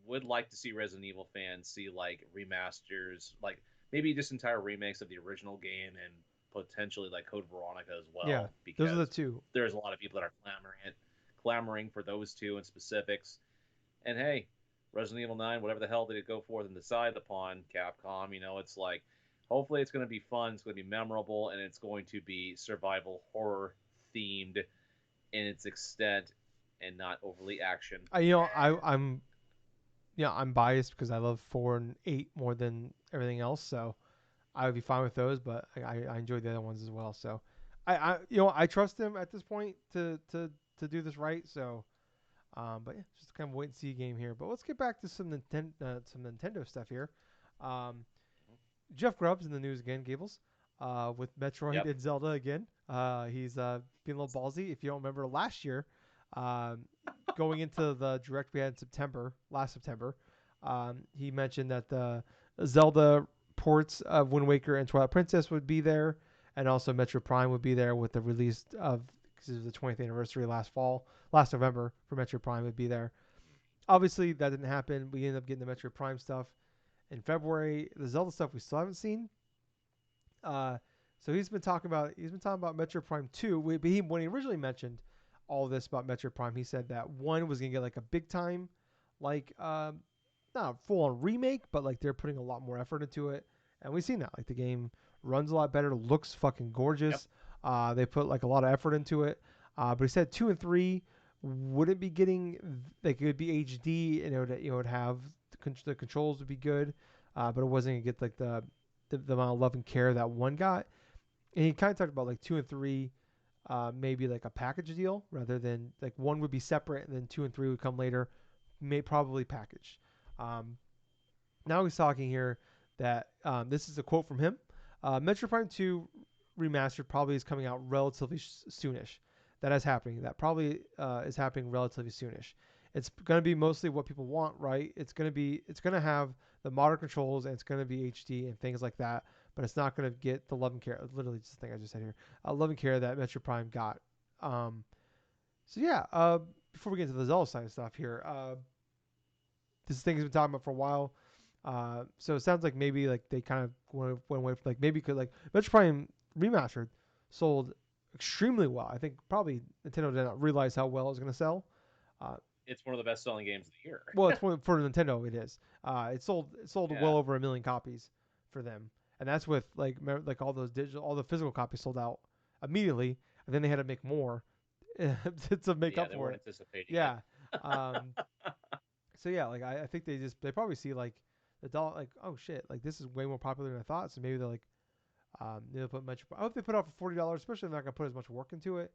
would like to see Resident Evil fans see like remasters, like maybe just entire remakes of the original game and potentially like Code Veronica as yeah. well, Those are the because two. there's a lot of people that are clamoring for those two in specifics. And hey, Resident Evil 9, whatever the hell they go forth and decide upon, Capcom, it's like hopefully it's going to be fun, it's going to be memorable, and it's going to be survival horror themed in its extent and not overly action. I'm yeah I'm biased because I love 4 and 8 more than everything else. So I would be fine with those, but I enjoy the other ones as well. So I trust them at this point to do this right. So but yeah, just kind of wait and see game here. But let's get back to some Nintendo stuff here. Um, Jeff Grubb's in the news again, Gables, with Metroid Yep. and Zelda again. He's being a little ballsy. If you don't remember last year, um, going into the direct we had in last September, he mentioned that the Zelda ports of Wind Waker and Twilight Princess would be there, and also Metroid Prime would be there with the release of because it was the 20th anniversary last November for Metroid Prime would be there. Obviously, that didn't happen. We ended up getting the Metroid Prime stuff in February. The Zelda stuff we still haven't seen. Uh, so he's been talking about Metroid Prime 2. When he originally mentioned all this about Metroid Prime, he said that one was gonna get like a big time, like not a full on remake, but like they're putting a lot more effort into it, and we've seen that. Like the game runs a lot better, looks fucking Yep. gorgeous. They put like a lot of effort into it. But he said 2 and 3 wouldn't be getting like it would be HD and it would have the controls would be good, but it wasn't gonna get like the amount of love and care that one got. And he kind of talked about like 2 and 3, maybe like a package deal rather than like one would be separate and then 2 and 3 would come later, may probably packaged. Um, Now he's talking here that this is a quote from him. Metroid Prime 2 remastered probably is coming out relatively soonish. That is happening. That probably is happening relatively soonish. It's going to be mostly what people want, right? It's going to have the modern controls and it's going to be HD and things like that. But it's not going to get the love and care. Literally, just the thing I just said here. Love and care that Metroid Prime got. Um, so yeah. Before we get into the Zelda side of stuff here, this thing has been talking about for a while. So it sounds like maybe like they kind of went away from like maybe could like Metroid Prime Remastered sold extremely well. I think probably Nintendo did not realize how well it was going to sell. it's one of the best selling games of the year. Well, it's for Nintendo. It is. It sold well Yeah, over 1 million copies for them, and that's with like all those digital, all the physical copies sold out immediately, and then they had to make more to make yeah, up they for weren't it. anticipating it. Yeah. Um, so yeah, like I think they probably see like the dollar, like, oh shit, like this is way more popular than I thought. So maybe they're like, they'll put much. I hope they put out for $40, especially if they're not gonna put as much work into it.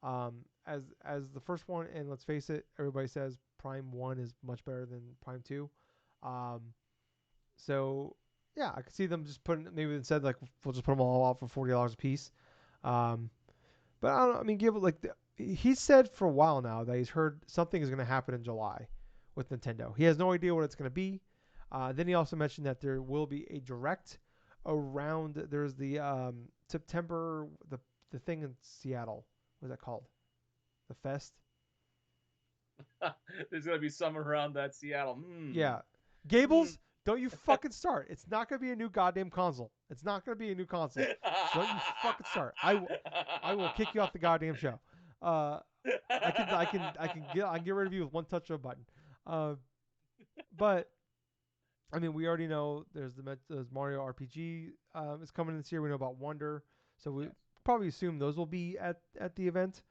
As the first one, and let's face it, everybody says Prime One is much better than Prime Two. Um, so yeah, I could see them just putting, maybe instead, like, we'll just put them all out for $40 a piece. Um, but I don't know. I mean, give it like he said for a while now that he's heard something is going to happen in July with Nintendo. He has no idea what it's going to be. Then he also mentioned that there will be a direct around. There's the September, the thing in Seattle. What's that called? The fest. There's gonna be summer around that Seattle. Yeah, Hmm. Gables. Don't you fucking start. It's not going to be a new goddamn console. It's not going to be a new console. Don't you fucking start. I will kick you off the goddamn show. Uh, I can get rid of you with one touch of a button. Uh, but I mean, we already know there's Mario RPG is coming this year. We know about Wonder, so we Yes. probably assume those will be at the event.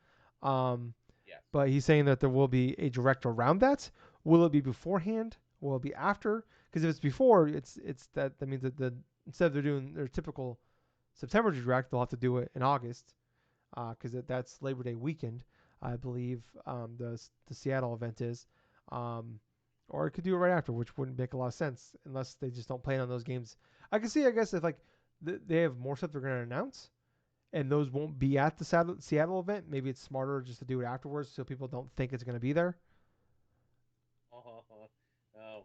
Um, Yes. but he's saying that there will be a direct around that. Will it be beforehand? Will it be after? Because if it's before, that means that instead of they're doing their typical September direct, they'll have to do it in August because that's Labor Day weekend, I believe. The Seattle event is, um, or it could do it right after, which wouldn't make a lot of sense unless they just don't plan on those games. I can see, I guess, if like they have more stuff they're going to announce, and those won't be at the Seattle event. Maybe it's smarter just to do it afterwards so people don't think it's going to be there.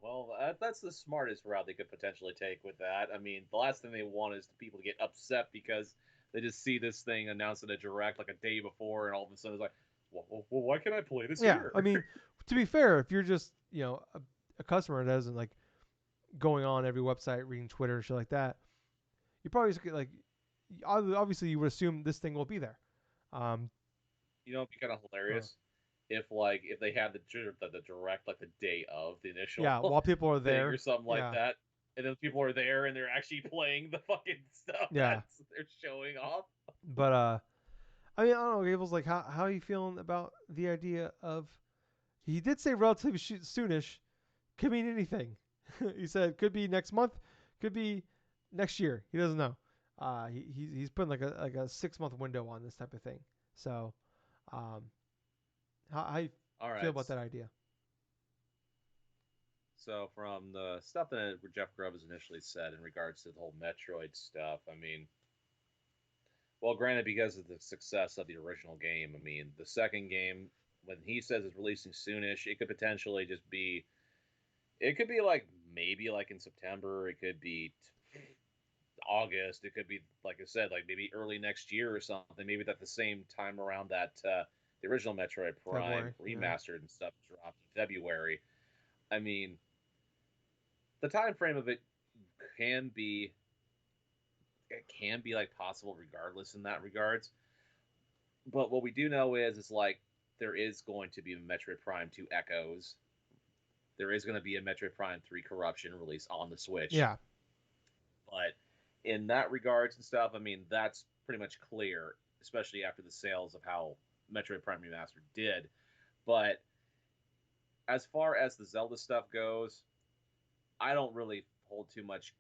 Well, that's the smartest route they could potentially take with that. I mean, the last thing they want is people to get upset because they just see this thing announced in a direct like a day before, and all of a sudden it's like, well, why can't I play this Yeah, here? I mean, to be fair, if you're just a customer that isn't like going on every website, reading Twitter and shit like that, you probably just get like obviously you would assume this thing will be there. Um, It'd be kind of uh, hilarious if they had the direct like the day of the initial yeah, while people are thing or there, something like yeah, that, and then people are there and they're actually playing the fucking stuff yeah. that's they're showing off. But I mean, I don't know. Gables, like, how are you feeling about the idea of? He did say relatively soonish. Could mean anything. He said could be next month, could be next year. He doesn't know. He's putting like a 6 month window on this type of thing. So, um, how you All feel right. about that idea? So from the stuff that Jeff Grubb has initially said in regards to the whole Metroid stuff, I mean, well, granted, because of the success of the original game, I mean, the second game, when he says it's releasing soonish, it could potentially just be, it could be like maybe like in September, it could be August, it could be like I said, like maybe early next year or something. Maybe at the same time around that the original Metroid Prime February. Yeah. remastered and stuff dropped in February. I mean, the time frame of it can be like possible regardless in that regards. But what we do know is like there is going to be a Metroid Prime 2 Echoes. There is going to be a Metroid Prime 3 Corruption release on the Switch. Yeah. But in that regards and stuff, I mean that's pretty much clear, especially after the sales of how Metroid Prime Remastered did. But as far as the Zelda stuff goes, I don't really hold much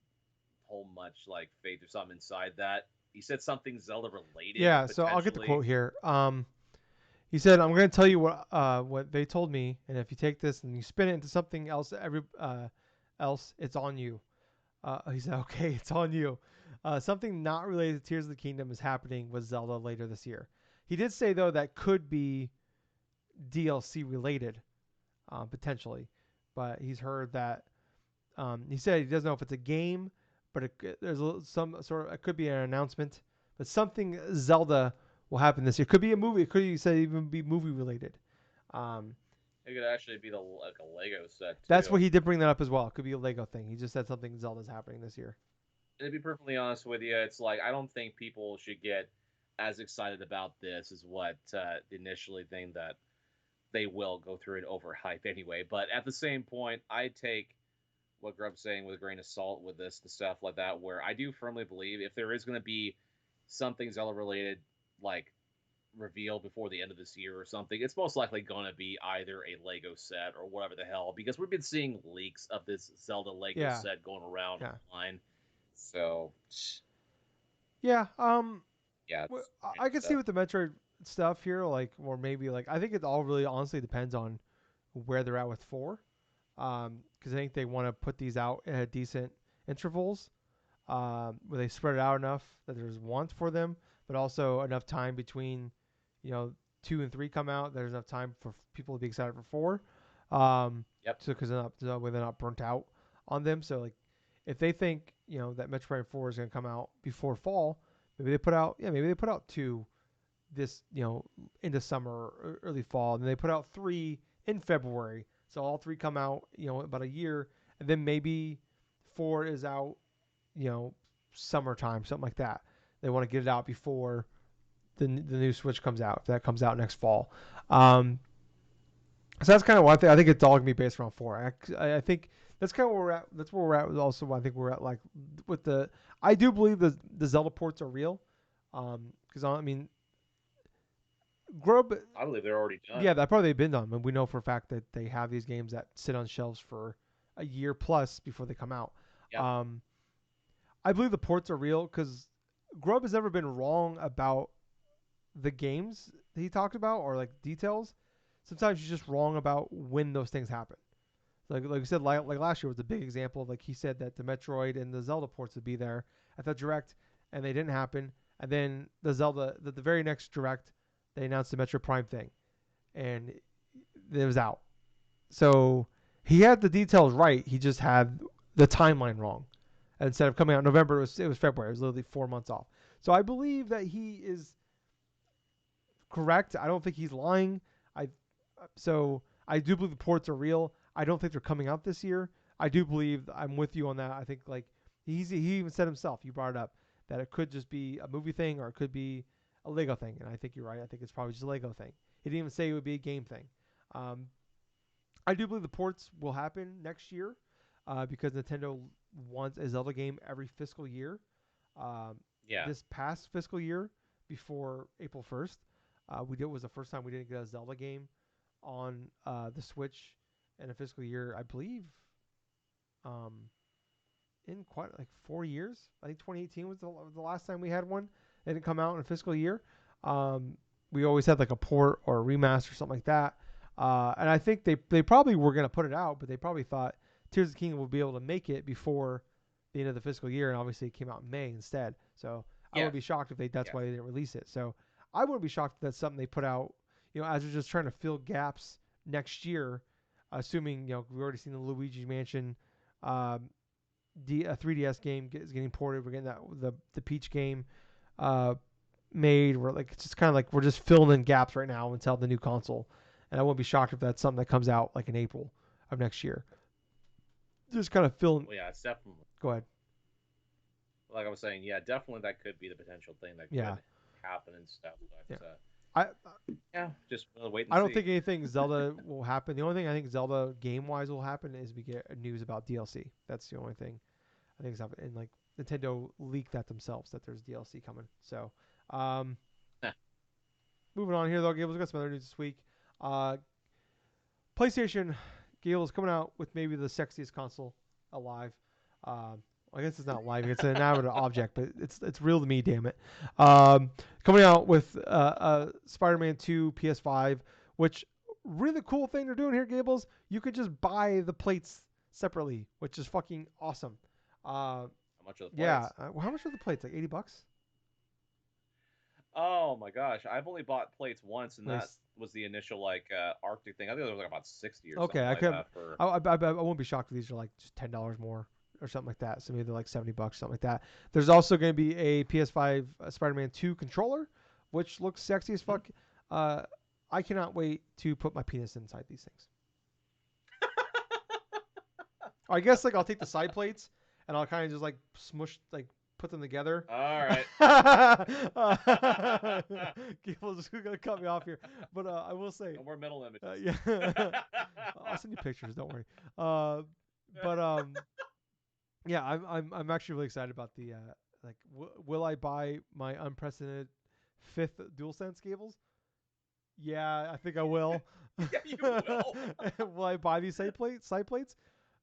like faith or something inside that. He said something Zelda related Yeah. So I'll get the potentially. quote here. He said, "I'm going to tell you what they told me, and if you take this and you spin it into something else, it's on you." He said, "Okay, it's on you." Something not related to Tears of the Kingdom is happening with Zelda later this year. He did say though that could be DLC related, potentially, but he's heard that. He said he doesn't know if it's a game, but there's some sort of, it could be an announcement, but something Zelda will happen this year. Could be a movie. It could, he said, even be movie related. Um, It could actually be like a Lego set that's what too. he did bring that up as well. It could be a Lego thing. He just said something Zelda's happening this year. And to be perfectly honest with you, it's like I don't think people should get as excited about this as what the initially thing that they will go through an overhype anyway. But at the same point, I take what Grub's saying with a grain of salt with this, the stuff like that, where I do firmly believe if there is going to be something Zelda related, like reveal before the end of this year or something, it's most likely going to be either a Lego set or whatever the hell, because we've been seeing leaks of this Zelda Lego Yeah, set going around yeah, online. So, yeah. yeah, it's I random can see stuff. with the Metroid stuff here, like, or maybe like I think it all really honestly depends on where they're at with four. Because I think they want to put these out at decent intervals, where they spread it out enough that there's want for them, but also enough time between, you know, two and three come out. There's enough time for people to be excited for four. Yep. So because they're not burnt out on them. So like, if they think that Metroid 4 is going to come out before fall, maybe they put out two this into summer or early fall, and then they put out three in February. So all three come out about a year, and then maybe four is out summertime, something like that. They want to get it out before the new Switch comes out. If that comes out next fall. Um, so that's kind of what I think. I think it's all gonna be based around four. I think that's kind of where we're at. That's where we're at. Also, I think we're at like with the. I do believe the Zelda ports are real, because I mean, Grub. I believe they're already done. Yeah, that probably been done. And we know for a fact that they have these games that sit on shelves for a year plus before they come out. Yep. Um, I believe the ports are real because Grub has never been wrong about the games that he talked about or like details. Sometimes he's just wrong about when those things happen. Like you said, like last year was a big example of, like, he said that the Metroid and the Zelda ports would be there at the direct, and they didn't happen. And then the very next direct, they announced the Metroid Prime thing, and it was out. So he had the details right. He just had the timeline wrong. Instead of coming out in November, it was February. It was literally 4 months off. So I believe that he is correct. I don't think he's lying. I so I do believe the ports are real. I don't think they're coming out this year. I do believe I'm with you on that. I think like he even said himself. You brought it up that it could just be a movie thing or it could be a Lego thing, and I think you're right. I think it's probably just a Lego thing. He didn't even say it would be a game thing. Um, I do believe the ports will happen next year, because Nintendo wants a Zelda game every fiscal year. Um, Yeah. this past fiscal year, before April 1st, was the first time we didn't get a Zelda game on the Switch in a fiscal year. I believe, um, in quite like 4 years. I think 2018 was the last time we had one. It didn't come out in a fiscal year. Um, we always had like a port or a remaster or something like that. And I think they probably were going to put it out, but they probably thought Tears of the Kingdom would be able to make it before the end of the fiscal year, and obviously it came out in May instead. So I Yes. wouldn't be shocked if that's Yes. why they didn't release it. So I wouldn't be shocked if that's something they put out, as they're just trying to fill gaps next year, assuming we've already seen the Luigi Mansion, um, 3DS game is getting ported. We're getting the Peach game uh, made. We're like, it's just kind of like we're just filling in gaps right now until the new console. And I wouldn't be shocked if that's something that comes out like in April of next year. Just kind of filling. Well, yeah, it's definitely, Go ahead. like I was saying, yeah, definitely that could be the potential thing that Yeah, could happen and stuff. yeah. But I yeah, just wait and I don't see. think anything Zelda will happen. The only thing I think Zelda game wise will happen is we get news about DLC. That's the only thing I think is happening. And like Nintendo leaked that themselves that there's DLC coming. So, um, moving on here though, Gables got some other news this week. Uh, PlayStation, Gables coming out with maybe the sexiest console alive. Um, I guess it's not live; it's an inanimate object, but it's real to me. Damn it! Coming out with Spider-Man 2 PS5, which really cool thing they're doing here, Gables. You could just buy the plates separately, which is fucking awesome. Uh, How much of the yeah, plates? how much are the plates? Like $80? Oh my gosh, I've only bought plates once, and that Nice. was the initial like Arctic thing. I think it was like about 60 or Okay, something I like could. that for. I won't be shocked if these are like just $10 more or something like that. So maybe they're like $70, something like that. There's also going to be a PS5 Spider-Man 2 controller, which looks sexy as Mhm. fuck. Uh, I cannot wait to put my penis inside these things. I guess like I'll take the side plates and I'll kind of just like smush, like put them together. All right. People just gonna cut me off here, but I will say, No more mental images. yeah, I'll send you pictures. Don't worry. Uh, but yeah, I'm actually really excited about the like. Will I buy my unprecedented fifth DualSense cables? Yeah, I think I will. Yeah, you will. Will I buy these side plates? Side plates?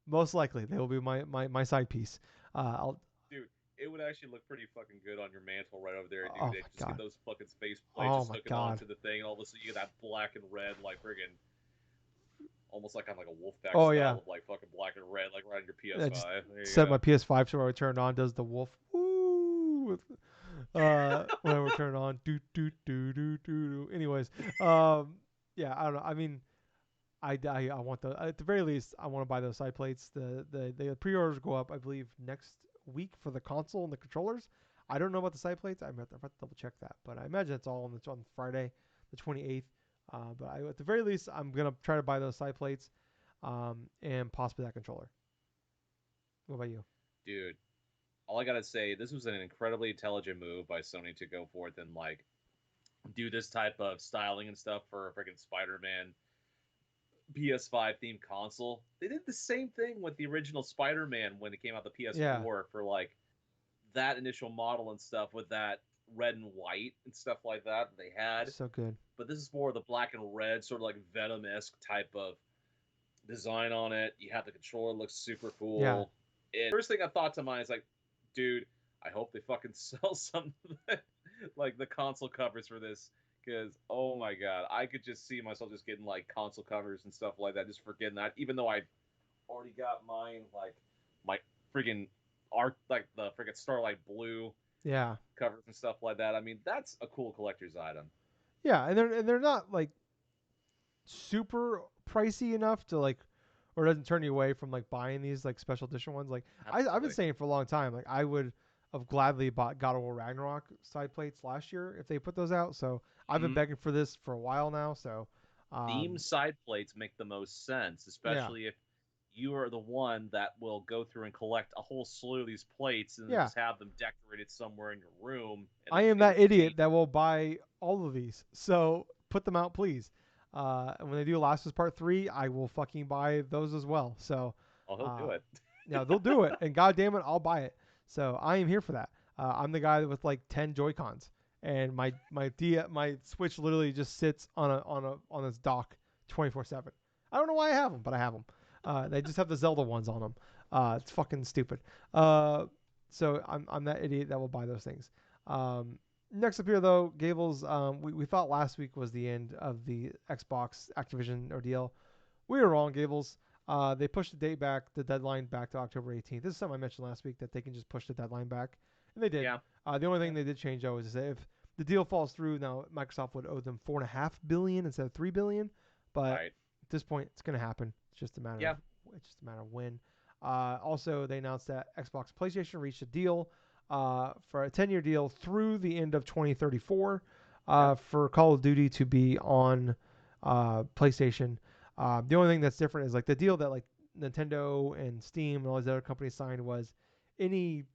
Most likely, they will be my side piece. I'll. Dude, it would actually look pretty fucking good on your mantle right over there, dude. Oh They my just get god. those fucking space plates Oh just my hooking god. onto the thing, and all of a sudden you get that black and red, like friggin' almost like on like a Wolfpack Oh yeah. style of like fucking black and red, like right on your I just PS5. There you set go. my PS5 so when I turn it on, does the wolf woo whenever I turn it on, do do do do do. Anyways, yeah, I don't know. I mean, I want the at the very least I want to buy those side plates. The pre-orders go up I believe next week for the console and the controllers. I don't know about the side plates. I'm have to double check that, but I imagine it's all on Friday, the 28th. But at the very least, I'm gonna try to buy those side plates, and possibly that controller. What about you? Dude, all I gotta say, this was an incredibly intelligent move by Sony to go forth and like do this type of styling and stuff for a freaking Spider-Man PS5 themed console. They did the same thing with the original Spider-Man when it came out the Yeah, PS4 for like that initial model and stuff with that red and white and stuff like that they had. so good. But this is more the black and red, sort of like Venom-esque type of design on it. You have the controller, looks super Yeah, cool. And first thing I thought to mind is like, dude, I hope they fucking sell some like the console covers for this. Because oh my god, I could just see myself just getting like console covers and stuff like that, just forgetting that. Even though I already got mine, like my freaking art, like the freaking Starlight Blue yeah, covers and stuff like that. I mean, that's a cool collector's item. yeah, and they're not like super pricey enough to like, or doesn't turn you away from like buying these like special edition ones. Like I've been Absolutely. saying for a long time, like I would have gladly bought God of War Ragnarok side plates last year if they put those out. So I've been Mm-hmm. begging for this for a while now. So, Theme um, side plates make the most sense, yeah, especially if you are the one that will go through and collect a whole slew of these plates and then yeah, just have them decorated somewhere in your room, and I they just am get that idiot repaint. that will buy all of these. So put them out, please. And when they do Last of Us Part 3, I will fucking buy those as well. So, Oh, he'll uh, do it. yeah, they'll do it, and god damn it, I'll buy it. So I am here for that. I'm the guy with like 10 Joy Cons, and my Switch literally just sits on this dock 24/7. I don't know why I have them, but I have them. They just have the Zelda ones on them. It's fucking stupid. Uh, so I'm that idiot that will buy those things. Um, Next up here though, Gables. We thought last week was the end of the Xbox Activision ordeal. We were wrong, Gables. They pushed the date back, the deadline back to October 18th. This is something I mentioned last week that they can just push the deadline back, and they did. Yeah. The only Yeah. thing they did change though is that if the deal falls through, now Microsoft would owe them $4.5 billion instead of $3 billion. But Right. at this point, it's going to happen. Yeah. It's just a matter of when. Also, they announced that Xbox and PlayStation reached a deal for a 10-year deal through the end of 2034 Yeah. for Call of Duty to be on PlayStation. The only thing that's different is like the deal that like Nintendo and Steam and all these other companies signed was any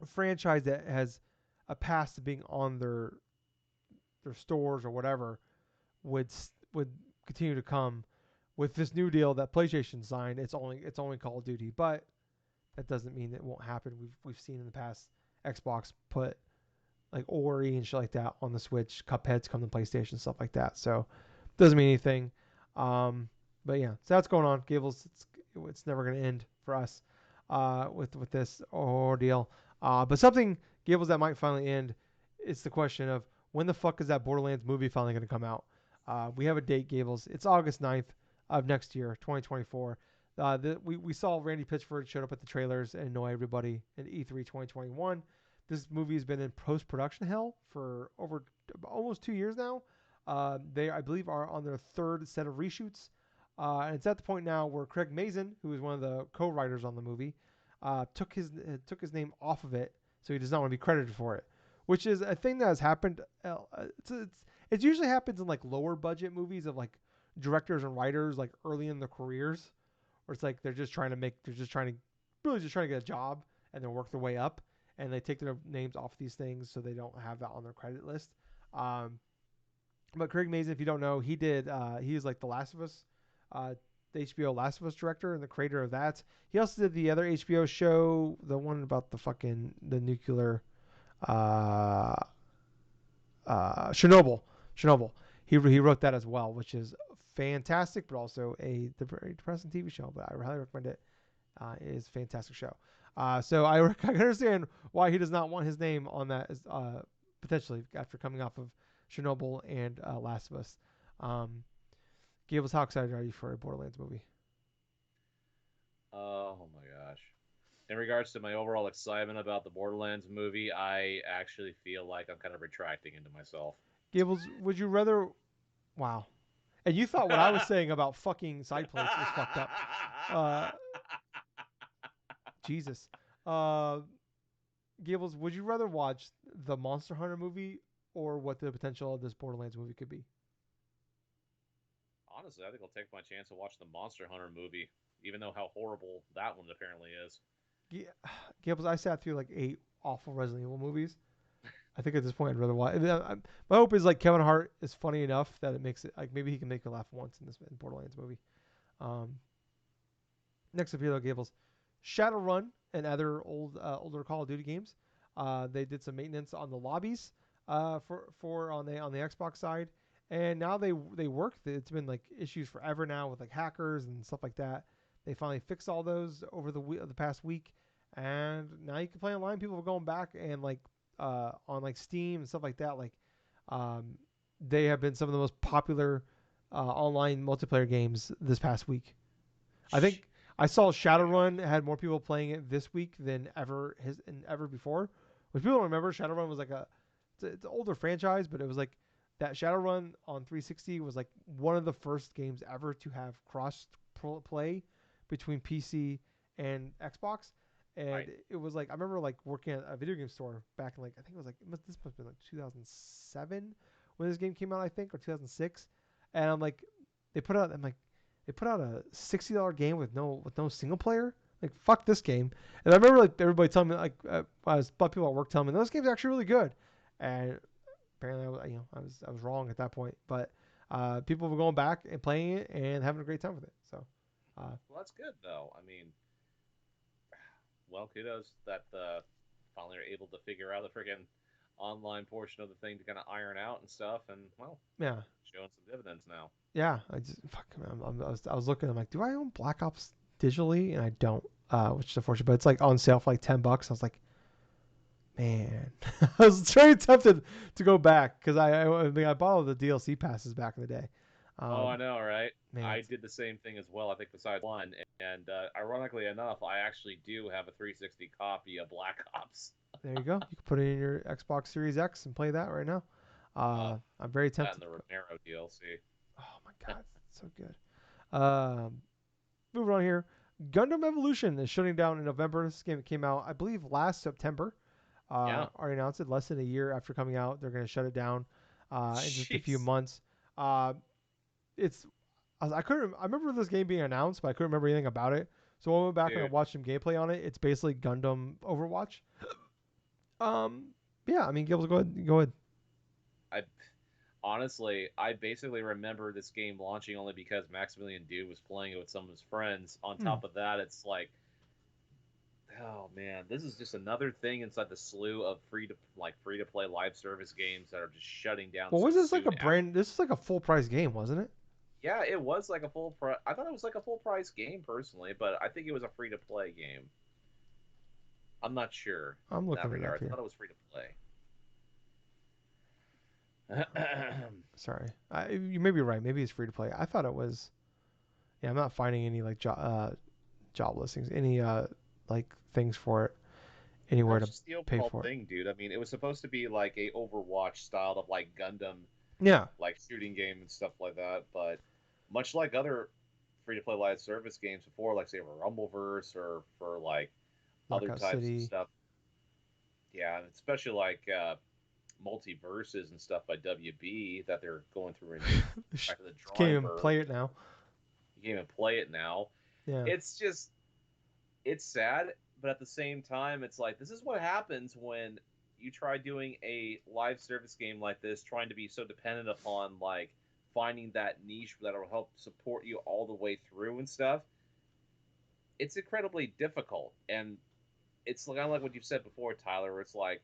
franchise that has a pass to being on their stores or whatever would continue to come. With this new deal that PlayStation signed, it's only Call of Duty, but that doesn't mean it won't happen. We've seen in the past Xbox put like Ori and shit like that on the Switch. Cuphead's come to PlayStation, stuff like that. So doesn't mean anything. But yeah, so that's going on. Gables, it's never going to end for us with this ordeal. But something Gables that might finally end. It's the question of when the fuck is that Borderlands movie finally going to come out? We have a date, Gables. It's August 9th of next year, 2024. We saw Randy Pitchford showed up at the trailers and annoy everybody in E3 2021. This movie has been in post production hell for over almost 2 years now. They, I believe, are on their third set of reshoots. And it's at the point now where Craig Mazin, who is one of the co-writers on the movie, took his name off of it, so he does not want to be credited for it, which is a thing that has happened. It usually happens in like lower budget movies of like directors and writers like early in their careers, where it's like they're just trying to really just trying to get a job and then work their way up. and they take their names off these things so they don't have that on their credit list. Um, but Craig Mazin, if you don't know, he is like the Last of Us, the HBO Last of Us director and the creator of that. He also did the other HBO show, the one about the nuclear, uh, Chernobyl. Chernobyl. He wrote that as well, which is fantastic, but also a very depressing TV show. But I highly recommend it. It is a fantastic show. So I can understand why he does not want his name on that potentially after coming off of Chernobyl and Last of Us. Um, Gables, how excited are you for a Borderlands movie? Oh my gosh. In regards to my overall excitement about the Borderlands movie, I actually feel like I'm kind of retracting into myself. Gables, would you rather? Wow. And you thought what I was saying about fucking side plates was fucked up. Uh, Jesus. Uh, Gables, would you rather watch the Monster Hunter movie or what the potential of this Borderlands movie could be? Honestly, I think I'll take my chance and watch the Monster Hunter movie, even though how horrible that one apparently is. Yeah, Gables, I sat through like 8 awful Resident Evil movies. I think at this point I'd rather watch. My hope is like Kevin Hart is funny enough that it makes it like maybe he can make me laugh once in this Borderlands movie. Um, Next up here though, Gables, Shadowrun and other older Call of Duty games. They did some maintenance on the lobbies for on the Xbox side, and now they work. It's been like issues forever now with like hackers and stuff like that. They finally fixed all those over the past week, and now you can play online. People are going back and like on like Steam and stuff like that. Like um, they have been some of the most popular online multiplayer games this past week. I think I saw Shadowrun had more people playing it this week than ever before. Which people don't remember, Shadowrun was like it's an older franchise, but it was like that Shadowrun on 360 was like one of the first games ever to have cross play between PC and Xbox. And Right. it was like I remember like working at a video game store back in like I think it was like this must have been like 2007 when this game came out I think or 2006, and they put out I'm like they put out a $60 game with no single player. Like fuck this game. And I remember like everybody telling me like I was but people at work telling me those games are actually really good. And apparently I was wrong at that point. But people were going back and playing it and having a great time with it. So Well, that's good though. I mean, well, kudos that finally are able to figure out the freaking online portion of the thing to kind of iron out and stuff, and well, yeah, showing some dividends now. yeah. I just fuck. I was looking. I'm like, do I own Black Ops digitally? And I don't. Which is unfortunate. But it's like on sale for like $10. I was like, man, I was very tempted to go back because I mean I bought all the DLC passes back in the day. Oh, I Um, know, right? man, I did the same thing as well. I think besides one, and ironically enough, I actually do have a 360 copy of Black Ops. there you go. You can put it in your Xbox Series X and play that right now. I'm very That and tempted the to go. Romero DLC. Oh my god, it's so good. Moving on here. Gundam Evolution is shutting down in November. This game came out, I believe, last September. Yeah. Already announced it less than a year after coming out. They're going to shut it down in just a few Jeez. months. Uh, it's I couldn't. I remember this game being announced, but I couldn't remember anything about it. So when I went back and I Dude, watched some gameplay on it, it's basically Gundam Overwatch. Um, yeah, I mean, Gills, go ahead. Go ahead. I honestly, I basically remember this game launching only because Maximilian Dude was playing it with some of his friends. On Hmm. top of that, it's like, oh man, this is just another thing inside the slew of free to play live service games that are just shutting down Well, so was this like soon a after. brand? This is like a full price game, wasn't it? Yeah, it was like a full price. I thought it was like a full price game personally, but I think it was a free to play game. I'm not sure I'm in that looking it up regard. I here. thought it was free to Uh, play. Sorry, you may be right. Maybe it's free to play. I thought it was. Yeah, I'm not finding any like job listings, any like things for it anywhere That's to just the pay overall for it. thing, dude. I mean, it was supposed to be like a Overwatch style of like Gundam, Yeah, like shooting game and stuff like that. But much like other free to play live service games before, like say for Rumbleverse or for like other Knockout types of City. stuff, yeah, especially like multiverses and stuff by WB that they're going through and back to the Can't drawing even board. play it now. You can't even play it now. Yeah. It's just it's sad. but at the same time, it's like this is what happens when you try doing a live service game like this, trying to be so dependent upon like finding that niche that'll help support you all the way through and stuff. It's incredibly difficult, and it's kind of like what you've said before, Tyler. Where it's like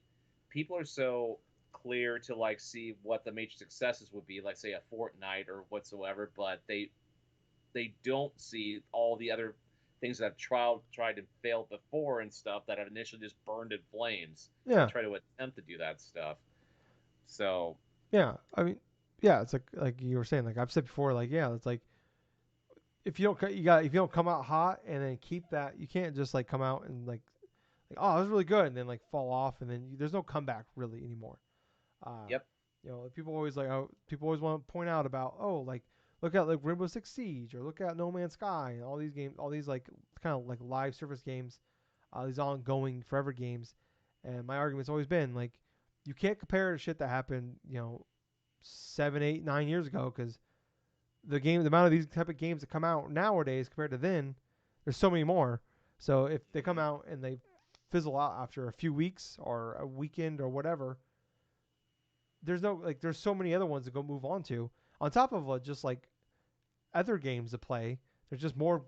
people are so clear to like see what the major successes would be, like say a Fortnite or whatsoever, but they don't see all the other things that have tried and failed before and stuff that have initially just burned in flames and Yeah, try to attempt to do that stuff. So, yeah. I mean, yeah. It's like you were saying. Like I've said before. Like yeah, it's like if you don't come out hot and then keep that, you can't just like come out and like oh, it was really good, and then like fall off, and then there's no comeback really anymore. Uh, yep. people always people always want to point out about like look at like Rainbow Six Siege or look at No Man's Sky and all these games, all these like kind of like live service games, these ongoing forever games. And my argument's always been like you can't compare to shit that happened 7, 8, 9 years ago because the amount of these type of games that come out nowadays compared to then, there's so many more. So if they come Hmm. out and they fizzle out after a few weeks or a weekend or whatever, there's so many other ones to go move on to. On top of just like other games to play, there's just more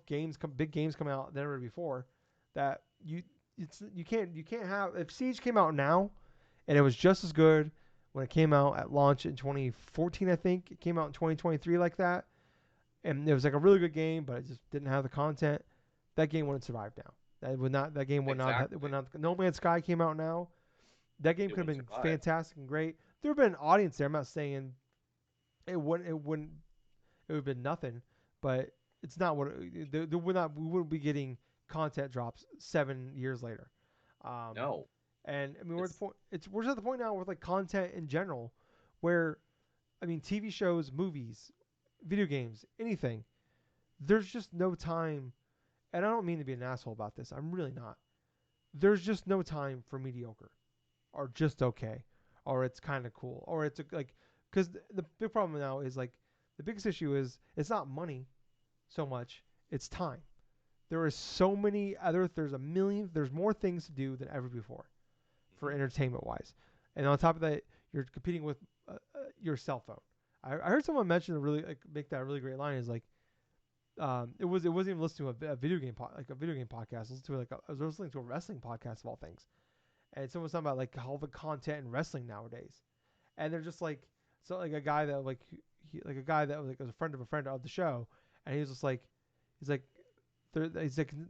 big games coming out than ever before. That you can't have if Siege came out now and it was just as good when it came out at launch in 2014. I think it came out in 2023 like that, and it was like a really good game, but it just didn't have the content. That game wouldn't survive now. That would not. That game would not. It would Exactly. not. No Man's Sky came out now. That game It could have wouldn't been survive. fantastic and great. There would have been an audience there. I'm not saying it wouldn't. It wouldn't. It would have been nothing. But it's not what. There would not. We wouldn't be getting content drops 7 years later. Um, No. and I mean, we're at the It's point. We're just at the point now with like content in general, where I mean, TV shows, movies, video games, anything. There's just no time, and I don't mean to be an asshole about this. I'm really not. There's just no time for mediocre or just okay or it's kind of cool or it's like because the big problem now is like the biggest issue is it's not money so much, it's time. There is so many other there's more things to do than ever before for mhm. entertainment wise, and on top of that you're competing with your cell phone. I heard someone mention a really make that a really great line is like it wasn't even listening to a video game like a video game podcast. I was listening to a wrestling podcast of all things, and someone was talking about like all the content in wrestling nowadays, and they're just like so like a guy that like a guy that was a friend of the show, and he was just like he's like they're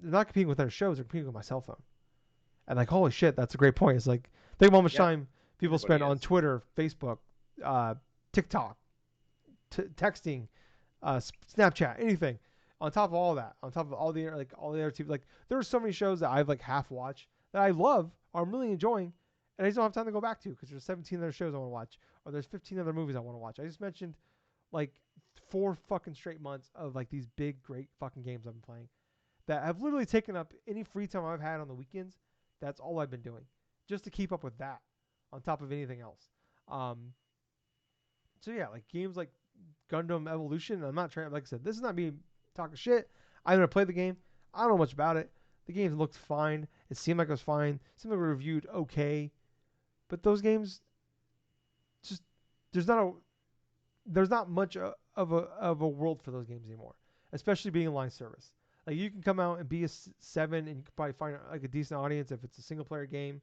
not competing with their shows, they're competing with my cell phone, and like holy shit, that's a great point. It's like think of how much Yeah, time people everybody spend on is. Twitter, Facebook, uh, TikTok, texting, Snapchat, anything. On top of all that, on top of all the other TV, like there are so many shows that I've like half watched that I love or I'm really enjoying, and I just don't have time to go back to because there's 17 other shows I want to watch or there's 15 other movies I want to watch. I just mentioned like 4 fucking straight months of like these big great fucking games I've been playing that have literally taken up any free time I've had on the weekends. That's all I've been doing just to keep up with that on top of anything else. Um, so yeah, like games like Gundam Evolution. I'm not trying. Like I said, this is not me talking shit. I never played the game. I don't know much about it. The game looked fine. It seemed like it was fine. It seemed like it was reviewed okay. But those games, just there's not a there's not much of a world for those games anymore. Especially being a live service. Like you can come out and be a 7, and you can probably find like a decent audience if it's a single player game,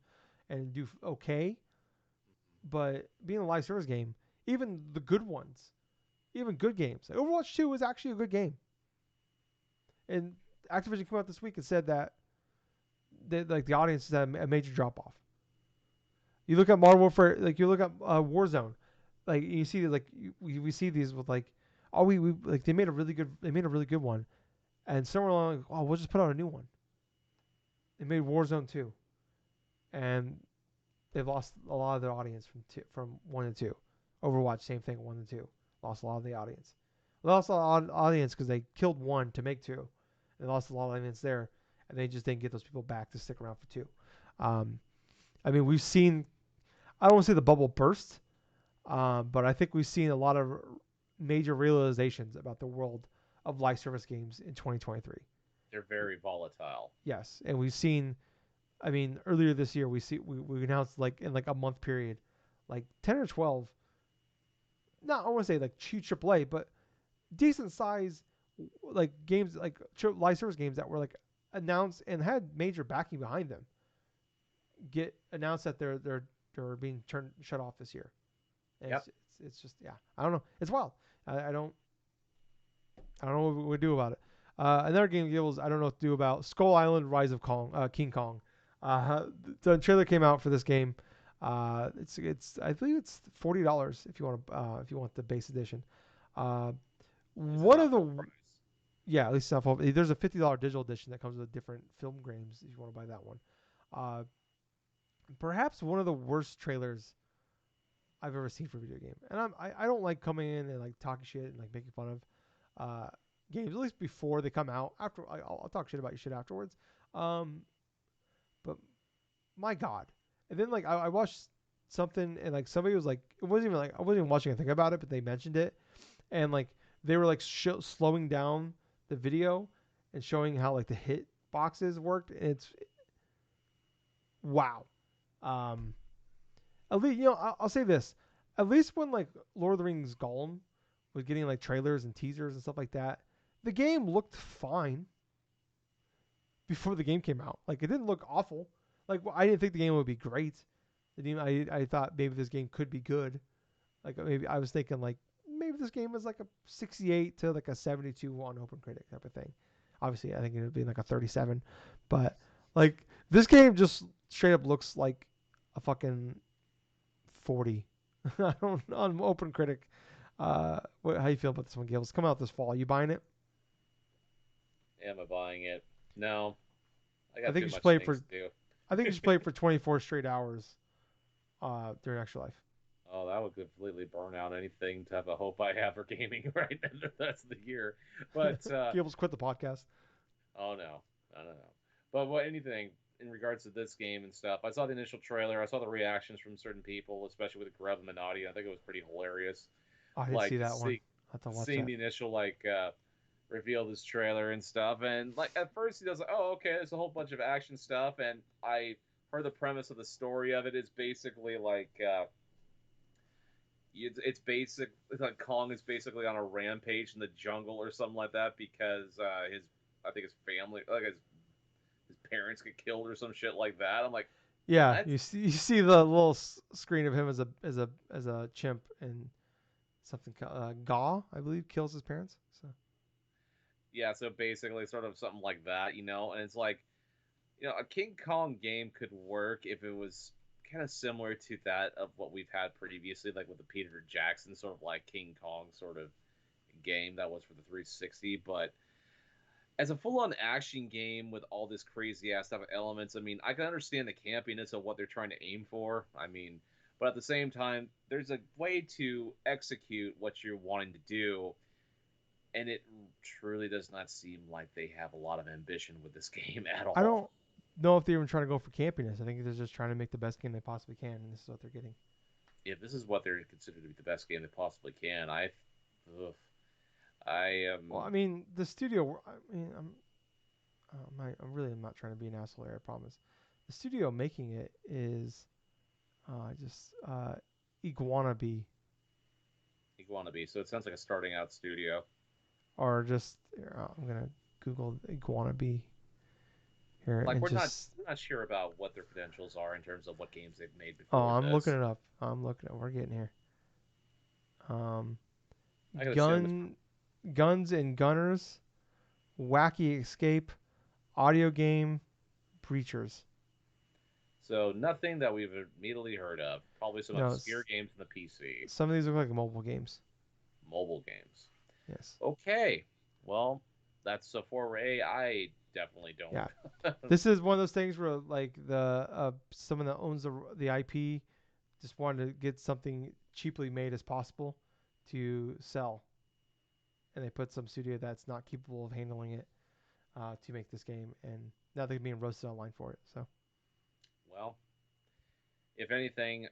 and do okay. But being a live service game, even the good ones, even good games. Like Overwatch 2 was actually a good game. And Activision came out this week and said that like the audience has had a major drop off. You look at Modern Warfare, like you look at Warzone, like you see like we see these with like oh we like they made a really good one, and somewhere along like, oh we'll just put out a new one. They made Warzone 2, and they've lost a lot of their audience from 1 and 2. Overwatch same thing 1 and 2 lost a lot of the audience. They lost a lot of audience because they killed 1 to make 2. They lost a lot of audience there, and they just didn't get those people back to stick around for 2. Um, I mean, we've seen. I don't want to say the bubble burst, but I think we've seen a lot of major realizations about the world of live service games in 2023. They're very volatile. Yes, and we've seen I mean, earlier this year we announced like in like a month period, like 10 or 12. Not I want to say like cheap AAA, but decent size like games like live service games that were like announced and had major backing behind them get announced that they're being turned shut off this year. And Yep. it's just yeah I don't know, it's wild. I don't know what we do about it. Another game Gables I don't know what to do about Skull Island Rise of King Kong. The trailer came out for this game. It's I believe it's $40 if you want the base edition. Uh, At least it's one not of full the price. yeah at least stuff. There's a $50 digital edition that comes with different film games if you want to buy that one. Uh, Perhaps one of the worst trailers I've ever seen for a video game. And I don't like coming in and like talking shit and like making fun of uh, games at least before they come out. After I'll talk shit about your shit afterwards. Um, but my god. And then like I watched something and like somebody was like it wasn't even like I wasn't even watching anything about it, but they mentioned it and like they were like slowing down the video and showing how like the hit boxes worked. And it's wow. Um, at least I'll say this. At least when like Lord of the Rings Gollum was getting like trailers and teasers and stuff like that, the game looked fine before the game came out. Like it didn't look awful. Like I didn't think the game would be great. I thought maybe this game could be good. Like maybe I was thinking like maybe this game is like a 68 to like a 72 on OpenCritic type of thing. Obviously, I think it would be like a 37, but like this game just straight up looks like a fucking 40. I don't on OpenCritic. How you feel about this one, Gil? It's coming out this fall. You buying it? Am I buying it? No, I I got think too you should much play it things for. to I think you do. should play it for 24 straight hours during Extra Life. Oh, that would completely burn out anything to have a hope I have for gaming right now the rest of the year. But Gil's quit the podcast. oh no, I don't know. But what anything in regards to this game and stuff, I saw the initial trailer. I saw the reactions from certain people, especially with Grub Minotti. I think it was pretty hilarious. Oh, I didn't Like see that one. I have to watch seeing that. the initial reveal of this trailer and stuff, and like at first he does like, oh okay, there's a whole bunch of action stuff, and I heard the premise of the story of it is basically it's basic. It's like Kong is basically on a rampage in the jungle or something like that because his I think his family like his parents get killed or some shit like that. I'm like, Yeah, what? you see the little screen of him as a chimp and something Gaw I believe kills his parents. So Yeah, so basically sort of something like that, and it's like, a King Kong game could work if it was kind of similar to that of what we've had previously, like with the Peter Jackson sort of like King Kong sort of game that was for the 360. But as a full-on action game with all this crazy ass stuff elements, I mean, I can understand the campiness of what they're trying to aim for. I mean, but at the same time, there's a way to execute what you're wanting to do, and it truly does not seem like they have a lot of ambition with this game at I all. don't know if they're even trying to go for campiness. I think they're just trying to make the best game they possibly can, and this is what they're getting. If this is what they're considered to be the best game they possibly can, ugh, I Well, I mean, the studio. I mean, I'm not trying to be an asshole here. I promise. The studio making it is just Iguana Bee, Iguana Bee. So it sounds like a starting out studio. or just I'm gonna Google Iguana Bee here Like and we're not just. we're not sure about what their credentials are in terms of what games they've made Oh, before I'm looking this. it up. I'm looking at. We're getting here. Um, I could assume it's gun, guns and gunners, wacky escape, audio game, breachers. so nothing that we've immediately heard of. Probably some No, obscure games in the PC, some of these look like mobile games. mobile games. Yes. Okay, well that's a foray. I definitely Yeah. don't. This is one of those things where like the someone that owns the IP just wanted to get something cheaply made as possible to sell, and they put some studio that's not capable of handling it to make this game, and now they're being roasted online for it. So Well, if anything,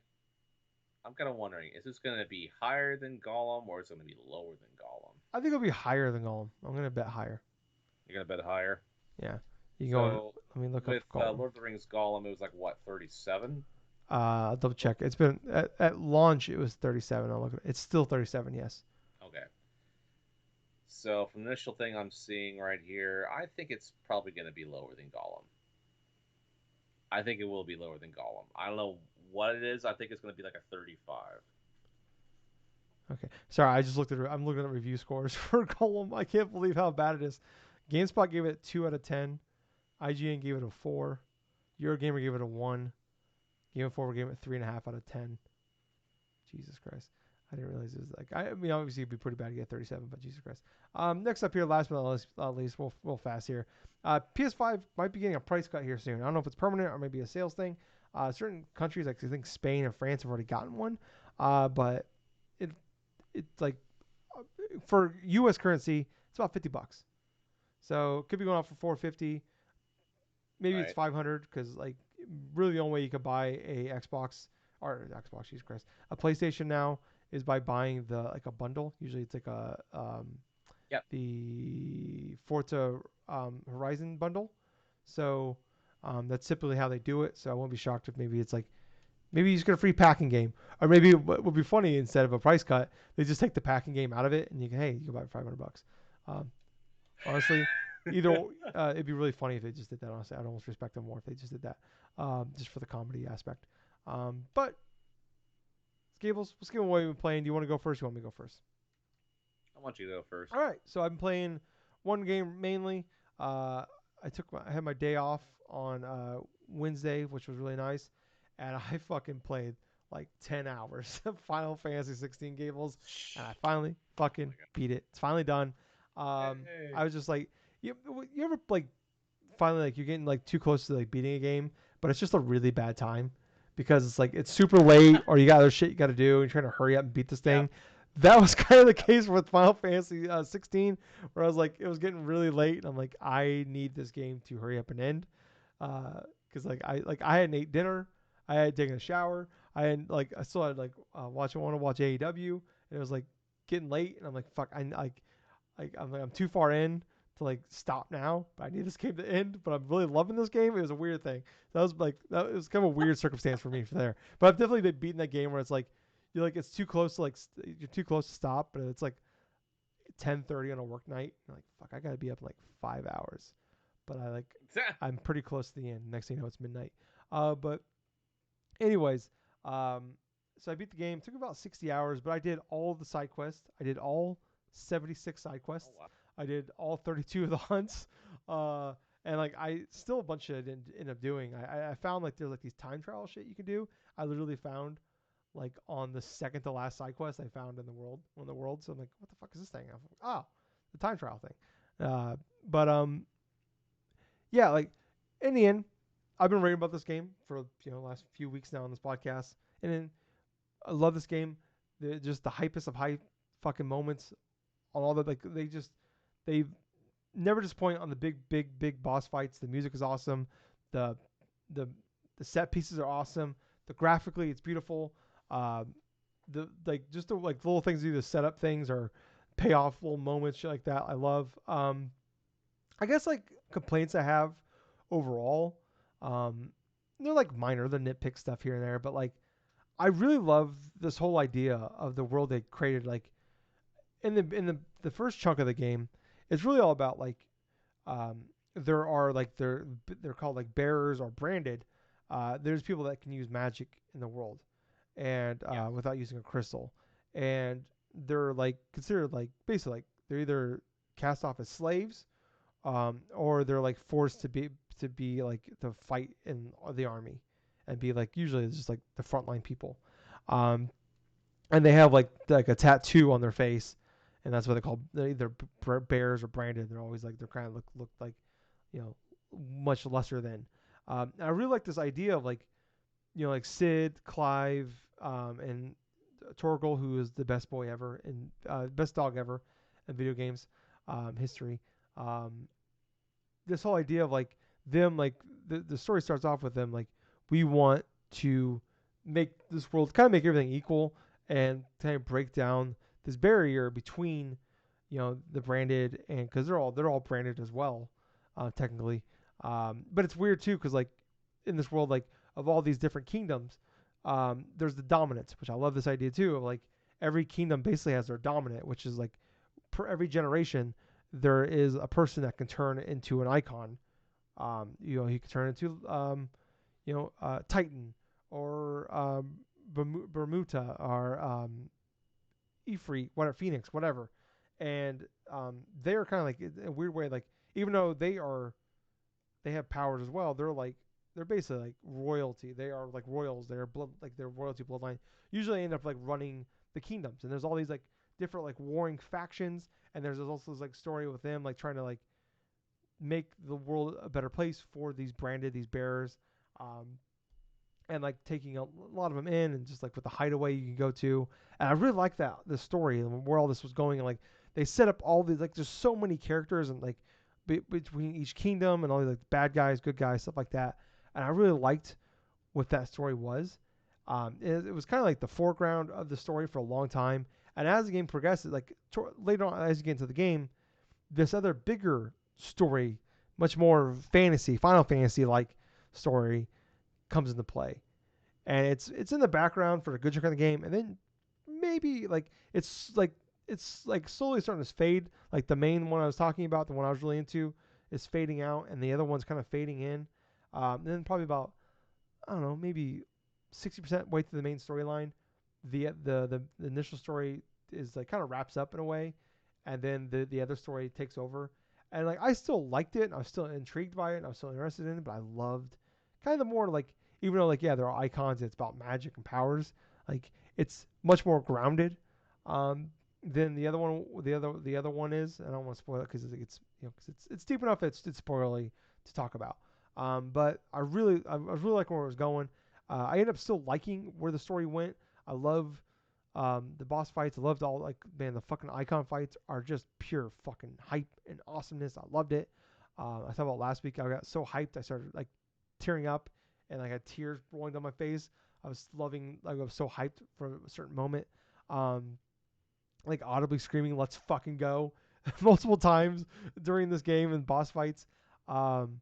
I'm kind of wondering: is this going to be higher than Gollum, or is it going to be lower than Gollum? I think it'll be higher than Golem. I'm gonna bet higher. You're going to bet higher. Yeah. You can go on. So Let me look up with Gollum. Lord of the Rings Gollum, it was like what 37. I'll double check. It's been at launch. It was 37. I'll look at it. It's still 37. Yes. Okay. So from the initial thing I'm seeing right here, I think it's probably going to be lower than Gollum. I think it will be lower than Gollum. I don't know what it is. I think it's going to be like a 35. Okay. Sorry, I just looked at. I'm looking at review scores for Gollum. I can't believe how bad it is. GameSpot gave it 2 out of 10. IGN gave it a 4. Eurogamer gave it a 1. Game Informer gave it 3.5 out of 10. Jesus Christ. I didn't realize it was like. I mean, obviously it'd be pretty bad to get 37, but Jesus Christ. Next up here, last but not least, we'll fast here. PS5 might be getting a price cut here soon. I don't know if it's permanent or maybe a sales thing. Certain countries, like I think Spain and France, have already gotten one. But it it's like for U.S. currency, it's about $50. So it could be going out for 450. Maybe it's Right. 500 because like really the only way you could buy a Xbox or Xbox, Jesus Christ, a PlayStation now is by buying the like a bundle. Usually it's like a Yep. the Forza Horizon bundle. So that's typically how they do it. So I won't be shocked if maybe it's like maybe you just get a free packing game, or maybe what would be funny instead of a price cut, they just take the packing game out of it and you can you can buy it for $500. Um, honestly, either it'd be really funny if they just did that. Honestly, I'd almost respect them more if they just did that, just for the comedy aspect. But Gables, let's give them what you've been playing. Do you want to go first? Or you want me to go first? I want you to go first. All right. So I've been playing one game mainly. I had my day off on Wednesday, which was really nice, and I fucking played like 10 hours of Final Fantasy 16 Gables, and I finally Oh fucking my god. beat it. It's finally done. Yay. I was just like, you, you ever like finally like you're getting like too close to like beating a game, but it's just a really bad time because it's like it's super late or you got other shit you got to do and you're trying to hurry up and beat this Yep. thing. That was kind of the Yep. case with Final Fantasy 16, where I was like, it was getting really late, and I'm like, I need this game to hurry up and end, because I hadn't ate dinner, I had taken a shower, I still had want to watch AEW, and it was like getting late, and I'm like, fuck, I'm too far in to like stop now, but I need this game to end. But I'm really loving this game. It was a weird thing. That was kind of a weird circumstance for me for there. But I've definitely been beating that game where it's like you're like it's too close to you're too close to stop, but it's like 10:30 on a work night. You're like fuck, I gotta be up in like 5 hours. But I'm pretty close to the end. Next thing you know, it's midnight. But anyways, so I beat the game. It took about 60 hours, but I did all the side quests. I did all 76 side Oh quests. wow. I did all 32 of the hunts. Uh, and like I still a bunch of it didn't end up doing. I found like there's like these time trial shit you can do. I literally found like on the second to last side quest I found in the world, one of the worlds. So I'm like, what the fuck is this thing? I'm like, oh, the time trial thing. But yeah, like in the end, I've been reading about this game for the last few weeks now on this podcast, and then I love this game. Just the hypest of hype fucking moments on all the like they never disappoint on the big boss fights. The music is awesome. The the the set pieces are awesome. The graphically it's beautiful. The like just the like little things do the setup things or payoff little moments shit like that. I love. I guess like complaints I have overall. Um, they're like minor, the nitpick stuff here and there, but like I really love this whole idea of the world they created. Like in the first chunk of the game, it's really all about like um, there are like they're called like bearers or branded. There's people that can use magic in the world, and Yeah. without using a crystal, and they're like considered like basically like they're either cast off as slaves, or they're like forced to be like to fight in the army, and be like usually it's just like the frontline people, um, and they have like a tattoo on their face, and that's what they call they're either bears or branded. They're always like they're kind of look like you know much lesser than. I really like this idea of like like Sid, Clive, and Torgal, who is the best boy ever and best dog ever in video games history. Um, this whole idea of like them like the story starts off with them like we want to make this world kind of make everything equal and kind of break down this barrier between the branded and because they're all branded as well technically But it's weird too because like in this world like of all these different kingdoms, there's the dominance, which I love this idea too of like every kingdom basically has their dominant, which is like per every generation there is a person that can turn into an icon. He can turn into Titan or Bermuda or Ifrit, whatever, Phoenix, whatever. And they're kind of like in a weird way, like even though they have powers as well, they're basically like royalty. They are like royals. They're blood like their royalty bloodline. Usually end up like running the kingdoms, and there's all these like different like warring factions, and there's also this like story with them like trying to like make the world a better place for these bearers. Um, and like taking a lot of them in and just like with the hideaway you can go to. And I really like that the story and where all this was going. And like they set up all these like there's so many characters and like between each kingdom and all these like bad guys, good guys, stuff like that. And I really liked what that story was. It was kind of like the foreground of the story for a long time. And as the game progresses, like later on as you get into the game, this other bigger story, much more fantasy, Final Fantasy like story comes into play, and it's in the background for a good chunk of the game, and then maybe it's like slowly starting to fade. Like the main one I was talking about, the one I was really into, is fading out, and the other one's kind of fading in. Then probably about I don't know, maybe 60% way through the main storyline, the initial story is like kind of wraps up in a way, and then the other story takes over. And like I still liked it, and I was still intrigued by it, and I was still interested in it, but I loved kind of the more like even though like yeah there are icons, it's about magic and powers. Like it's much more grounded. Um, than the other one. The other one is, and I don't want to spoil it because it's because it's deep enough. It's spoilery to talk about. But I was really liking where it was going. I ended up still liking where the story went. I love the boss fights. I loved all like man the fucking icon fights are just pure fucking hype and awesomeness. I loved it. I thought about last week. I got so hyped. I started like tearing up and I had tears rolling down my face. I was loving like I was so hyped for a certain moment. Um, like audibly screaming "Let's fucking go" multiple times during this game and boss fights. Um,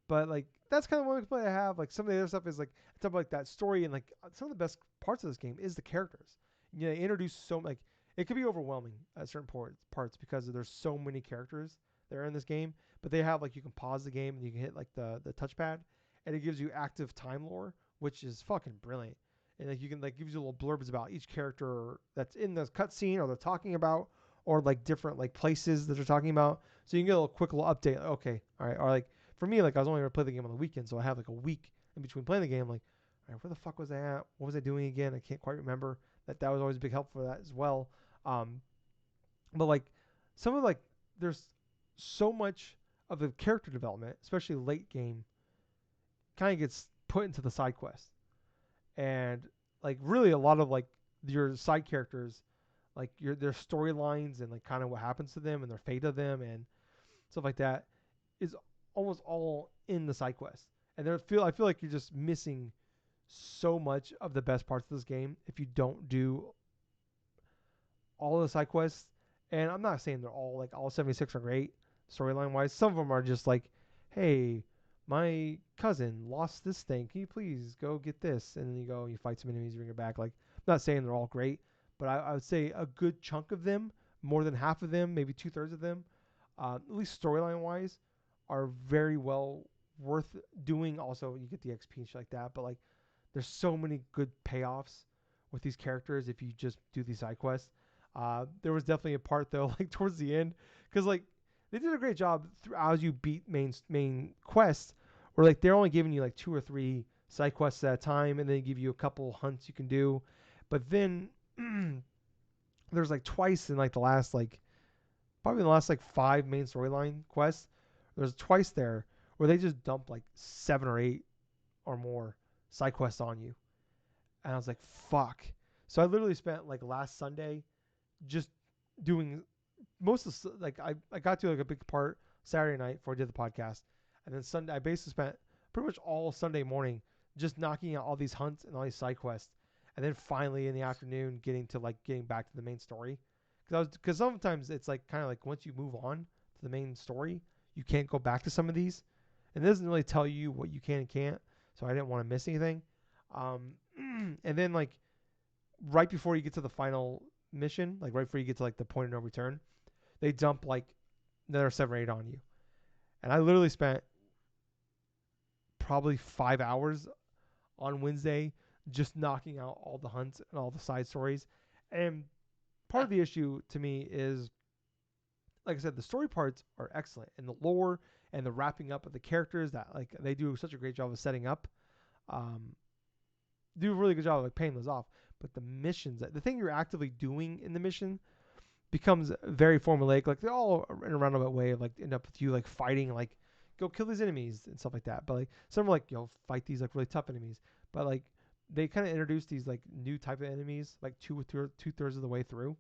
but like that's kind of one play I have. Like some of the other stuff is like talk about like that story and like some of the best parts of this game is the characters. You know, they introduce so like it could be overwhelming at certain parts because there's so many characters that are in this game. But they have like you can pause the game and you can hit like the touchpad and it gives you active time lore, which is fucking brilliant. And like you can like gives you little blurbs about each character that's in the cutscene or they're talking about or like different like places that they're talking about. So you can get a little quick little update. Like, okay, all right, or like for me, like I was only gonna play the game on the weekend, so I have like a week in between playing the game. Like, all right, where the fuck was I at? What was I doing again? I can't quite remember. That was always a big help for that as well. Um, but like some of like there's so much of the character development, especially late game, kind of gets put into the side quest, and like really a lot of like your side characters, like their storylines and like kind of what happens to them and their fate of them and stuff like that is almost all in the side quest. And I feel like you're just missing so much of the best parts of this game if you don't do all of the side quests. And I'm not saying they're all like all 76 are great storyline wise. Some of them are just like, hey, my cousin lost this thing. Can you please go get this? And then you go and you fight some enemies, you bring it back. Like, I'm not saying they're all great, but I would say a good chunk of them, more than half of them, maybe 2/3 of them, at least storyline wise, are very well worth doing. Also, you get the XP and shit like that. But like, there's so many good payoffs with these characters if you just do these side quests. There was definitely a part though, like towards the end, because like they did a great job as you beat main quests, where like they're only giving you like 2 or 3 side quests at a time, and they give you a couple hunts you can do. But then there's like twice in like the last like probably in the last like 5 main storyline quests, there's twice there where they just dump like 7 or 8 or more side quests on you, and I was like, fuck. So I literally spent like last Sunday just doing most of like I got to like a big part Saturday night before I did the podcast, and then Sunday I basically spent pretty much all Sunday morning just knocking out all these hunts and all these side quests, and then finally in the afternoon getting back to the main story because sometimes it's like kind of like once you move on to the main story you can't go back to some of these and it doesn't really tell you what you can and can't. So I didn't want to miss anything. Um, and then like right before you get to the final mission, like right before you get to like the point of no return, they dump like another 7 or 8 on you. And I literally spent probably 5 hours on Wednesday just knocking out all the hunts and all the side stories. And part of the issue to me is, like I said, the story parts are excellent, and the lore and the wrapping up of the characters that like they do such a great job of setting up. Um, do a really good job of like paying those off. But the missions, the thing you're actively doing in the mission, becomes very formulaic. Like they're all in a roundabout way of like end up with you like fighting like go kill these enemies and stuff like that. But like some are like fight these like really tough enemies. But like they kind of introduce these like new type of enemies like two thirds of the way through,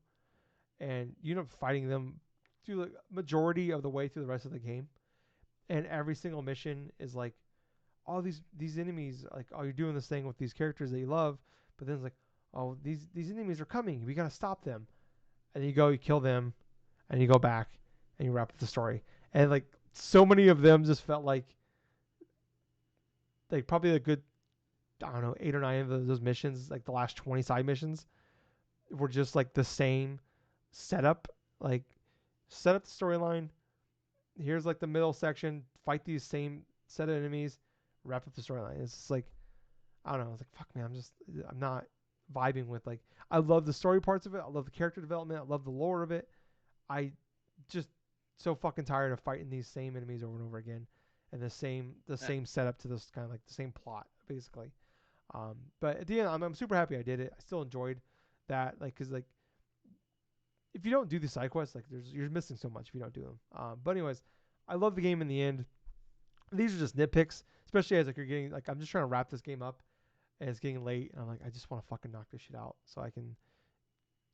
and you end up fighting them through the majority of the way through the rest of the game. And every single mission is like all these enemies like oh you're doing this thing with these characters that you love, but then it's like oh these enemies are coming, we gotta stop them, and you go, you kill them, and you go back, and you wrap up the story. And like so many of them just felt like probably a good I don't know 8 or 9 of those missions, like the last 20 side missions, were just like the same setup. Like set up the storyline. Here's like the middle section. Fight these same set of enemies. Wrap up the storyline. It's just like I don't know. It's like fuck man. I'm not vibing with like I love the story parts of it. I love the character development. I love the lore of it. I just so fucking tired of fighting these same enemies over and over again, and the same setup to this kind of like the same plot basically. But at the end, I'm super happy I did it. I still enjoyed that, like, cause like if you don't do the side quests, like you're missing so much if you don't do them. But anyways, I love the game in the end. These are just nitpicks, especially as like you're getting like I'm just trying to wrap this game up, and it's getting late, and I'm like I just want to fucking knock this shit out so I can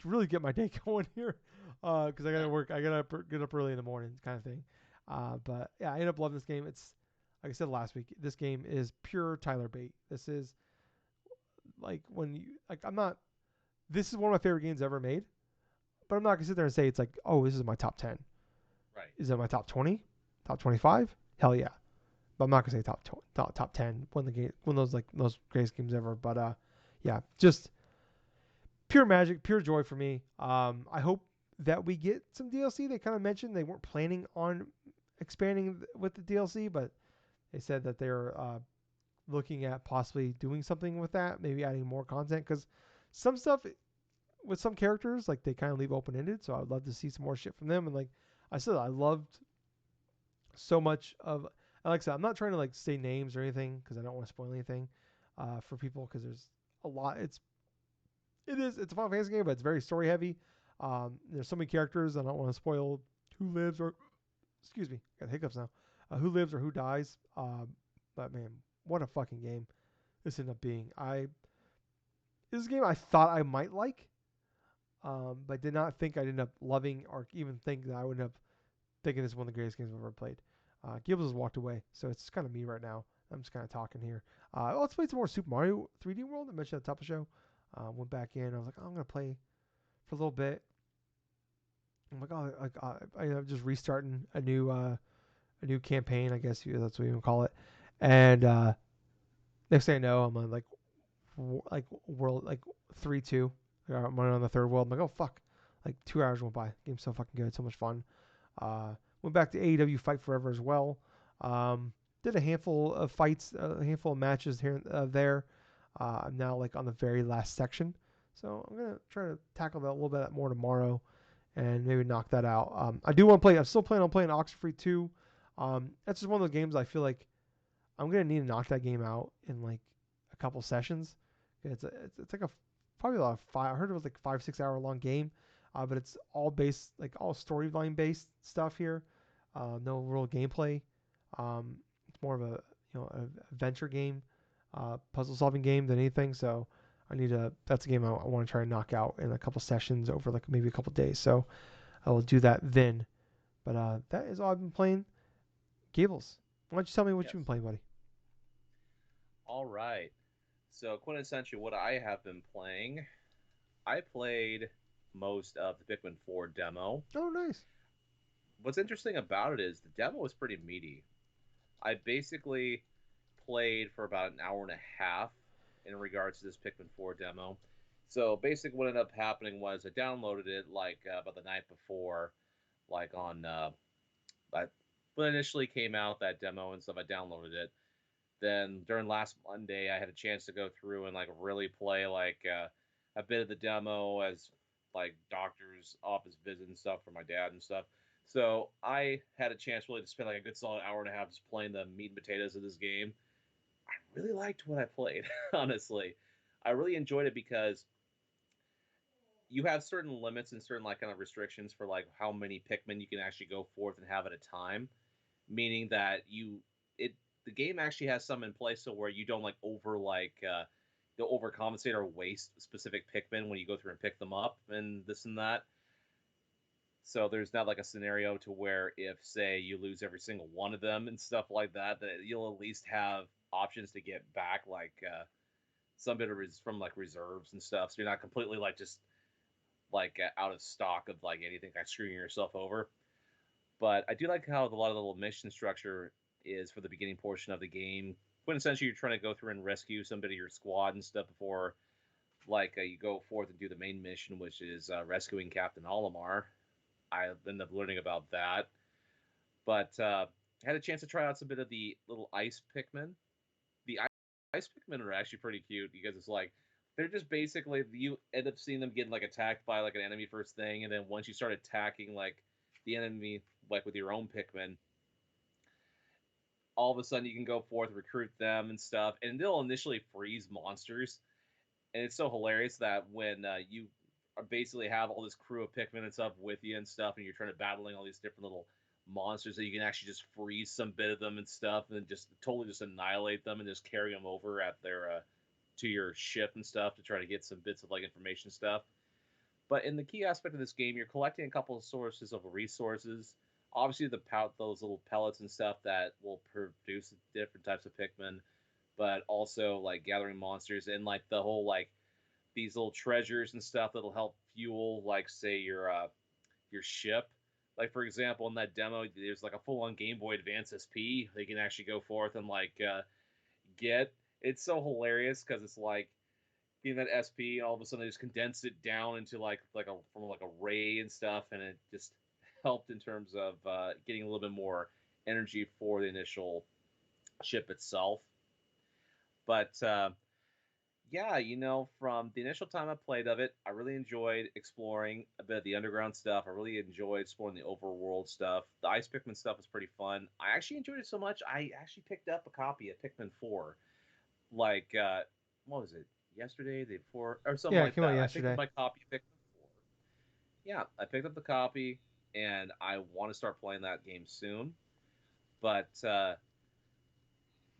really get my day going here, because I gotta work. I gotta get up early in the morning, kind of thing. But yeah, I ended up loving this game. It's like I said last week. This game is pure Tyler bait. This is like when you like. I'm not. This is one of my favorite games ever made. But I'm not gonna sit there and say it's like, oh, this is my top 10. Right. Is it my top 20? Top 25? Hell yeah. But I'm not gonna say top 10 when the game when those like those greatest games ever. But yeah, just pure magic, pure joy for me. I hope that we get some DLC. They kind of mentioned they weren't planning on expanding with the DLC, but they said that they're looking at possibly doing something with that, maybe adding more content because some stuff with some characters like they kind of leave open ended. So I would love to see some more shit from them. And like I said, I loved so much of. And like I said, I'm not trying to like say names or anything because I don't want to spoil anything for people because there's a lot. It's a Final Fantasy game, but it's very story heavy. There's so many characters. I don't want to spoil who lives or excuse me, got hiccups now. Who lives or who dies. But man, what a fucking game this ended up being. This is a game I thought I might like, but did not think I'd end up loving or even think that I would end up thinking this is one of the greatest games I've ever played. Gables has walked away, so it's kind of me right now. I'm just kind of talking here. Let's play some more Super Mario 3D World. I mentioned at the top of the show. Went back in. I was like, oh, I'm gonna play for a little bit. I'm like, oh, like I'm just restarting a new campaign. I guess that's what you would call it. And next thing I know, I'm on like world like 3-2. I'm on the third world. I'm like, oh fuck! Like 2 hours went by. Game's so fucking good, so much fun. Went back to AEW Fight Forever as well. Did a handful of fights, a handful of matches here there. I'm now like on the very last section, so I'm gonna try to tackle that a little bit more tomorrow, and maybe knock that out. I do want to play. I'm still planning on playing Oxenfree 2. That's just one of those games I feel like I'm gonna need to knock that game out in like a couple sessions. It's like a probably a lot of five. I heard it was like 5-6 hour long game, but it's all based like all storyline based stuff here. No real gameplay. It's more of a an adventure game, puzzle solving game than anything. So I need to. That's a game I want to try and knock out in a couple sessions over like maybe a couple days. So I will do that then. But that is all I've been playing. Gables, why don't you tell me what Yes. you've been playing, buddy? All right. So quintessentially, what I have been playing, I played most of the Pikmin 4 demo. Oh, nice. What's interesting about it is the demo is pretty meaty. I basically played for about an hour and a half in regards to this Pikmin 4 demo. So basically, what ended up happening was I downloaded it like about the night before, like on I, when it initially came out that demo and stuff. I downloaded it. Then during last Monday, I had a chance to go through and like really play like a bit of the demo as like doctor's office visit and stuff for my dad and stuff. So I had a chance really to spend like a good solid hour and a half just playing the meat and potatoes of this game. I really liked what I played, honestly. I really enjoyed it because you have certain limits and certain like kind of restrictions for like how many Pikmin you can actually go forth and have at a time. Meaning that it the game actually has some in place so where you don't like the overcompensate or waste specific Pikmin when you go through and pick them up and this and that. So there's not like a scenario to where if say you lose every single one of them and stuff like that, that you'll at least have options to get back like some bit of from like reserves and stuff. So you're not completely like just like out of stock of like anything, like screwing yourself over. But I do like how a lot of the little mission structure is for the beginning portion of the game. When essentially you're trying to go through and rescue somebody of your squad and stuff before, like you go forth and do the main mission, which is rescuing Captain Olimar. I ended up learning about that, but I had a chance to try out some bit of the little ice Pikmin. The ice Pikmin are actually pretty cute because it's like they're just basically you end up seeing them getting like attacked by like an enemy first thing, and then once you start attacking like the enemy like with your own Pikmin, all of a sudden you can go forth, recruit them and stuff, and they'll initially freeze monsters. And it's so hilarious that when you are basically have all this crew of Pikmin and stuff with you and stuff, and you're trying to battling all these different little monsters, that you can actually just freeze some bit of them and stuff, and just totally just annihilate them and just carry them over at their to your ship and stuff to try to get some bits of like information stuff. But in the key aspect of this game, you're collecting a couple of sources of resources. Obviously, those little pellets and stuff that will produce different types of Pikmin, but also like gathering monsters and like the whole like these little treasures and stuff that'll help fuel like say your ship. Like for example, in that demo, there's like a full-on Game Boy Advance SP they can actually go forth and like get. It's so hilarious because it's like getting that SP, and all of a sudden they just condensed it down into like a from like a ray and stuff, and it just helped in terms of getting a little bit more energy for the initial ship itself. But yeah, from the initial time I played of it, I really enjoyed exploring a bit of the underground stuff. I really enjoyed exploring the overworld stuff. The Ice Pikmin stuff was pretty fun. I actually enjoyed it so much, I actually picked up a copy of Pikmin 4 like what was it, yesterday, the day before, or something Yeah, it like came out that. I picked up yesterday. my copy of Pikmin 4. Yeah, I picked up the copy, and I want to start playing that game soon. But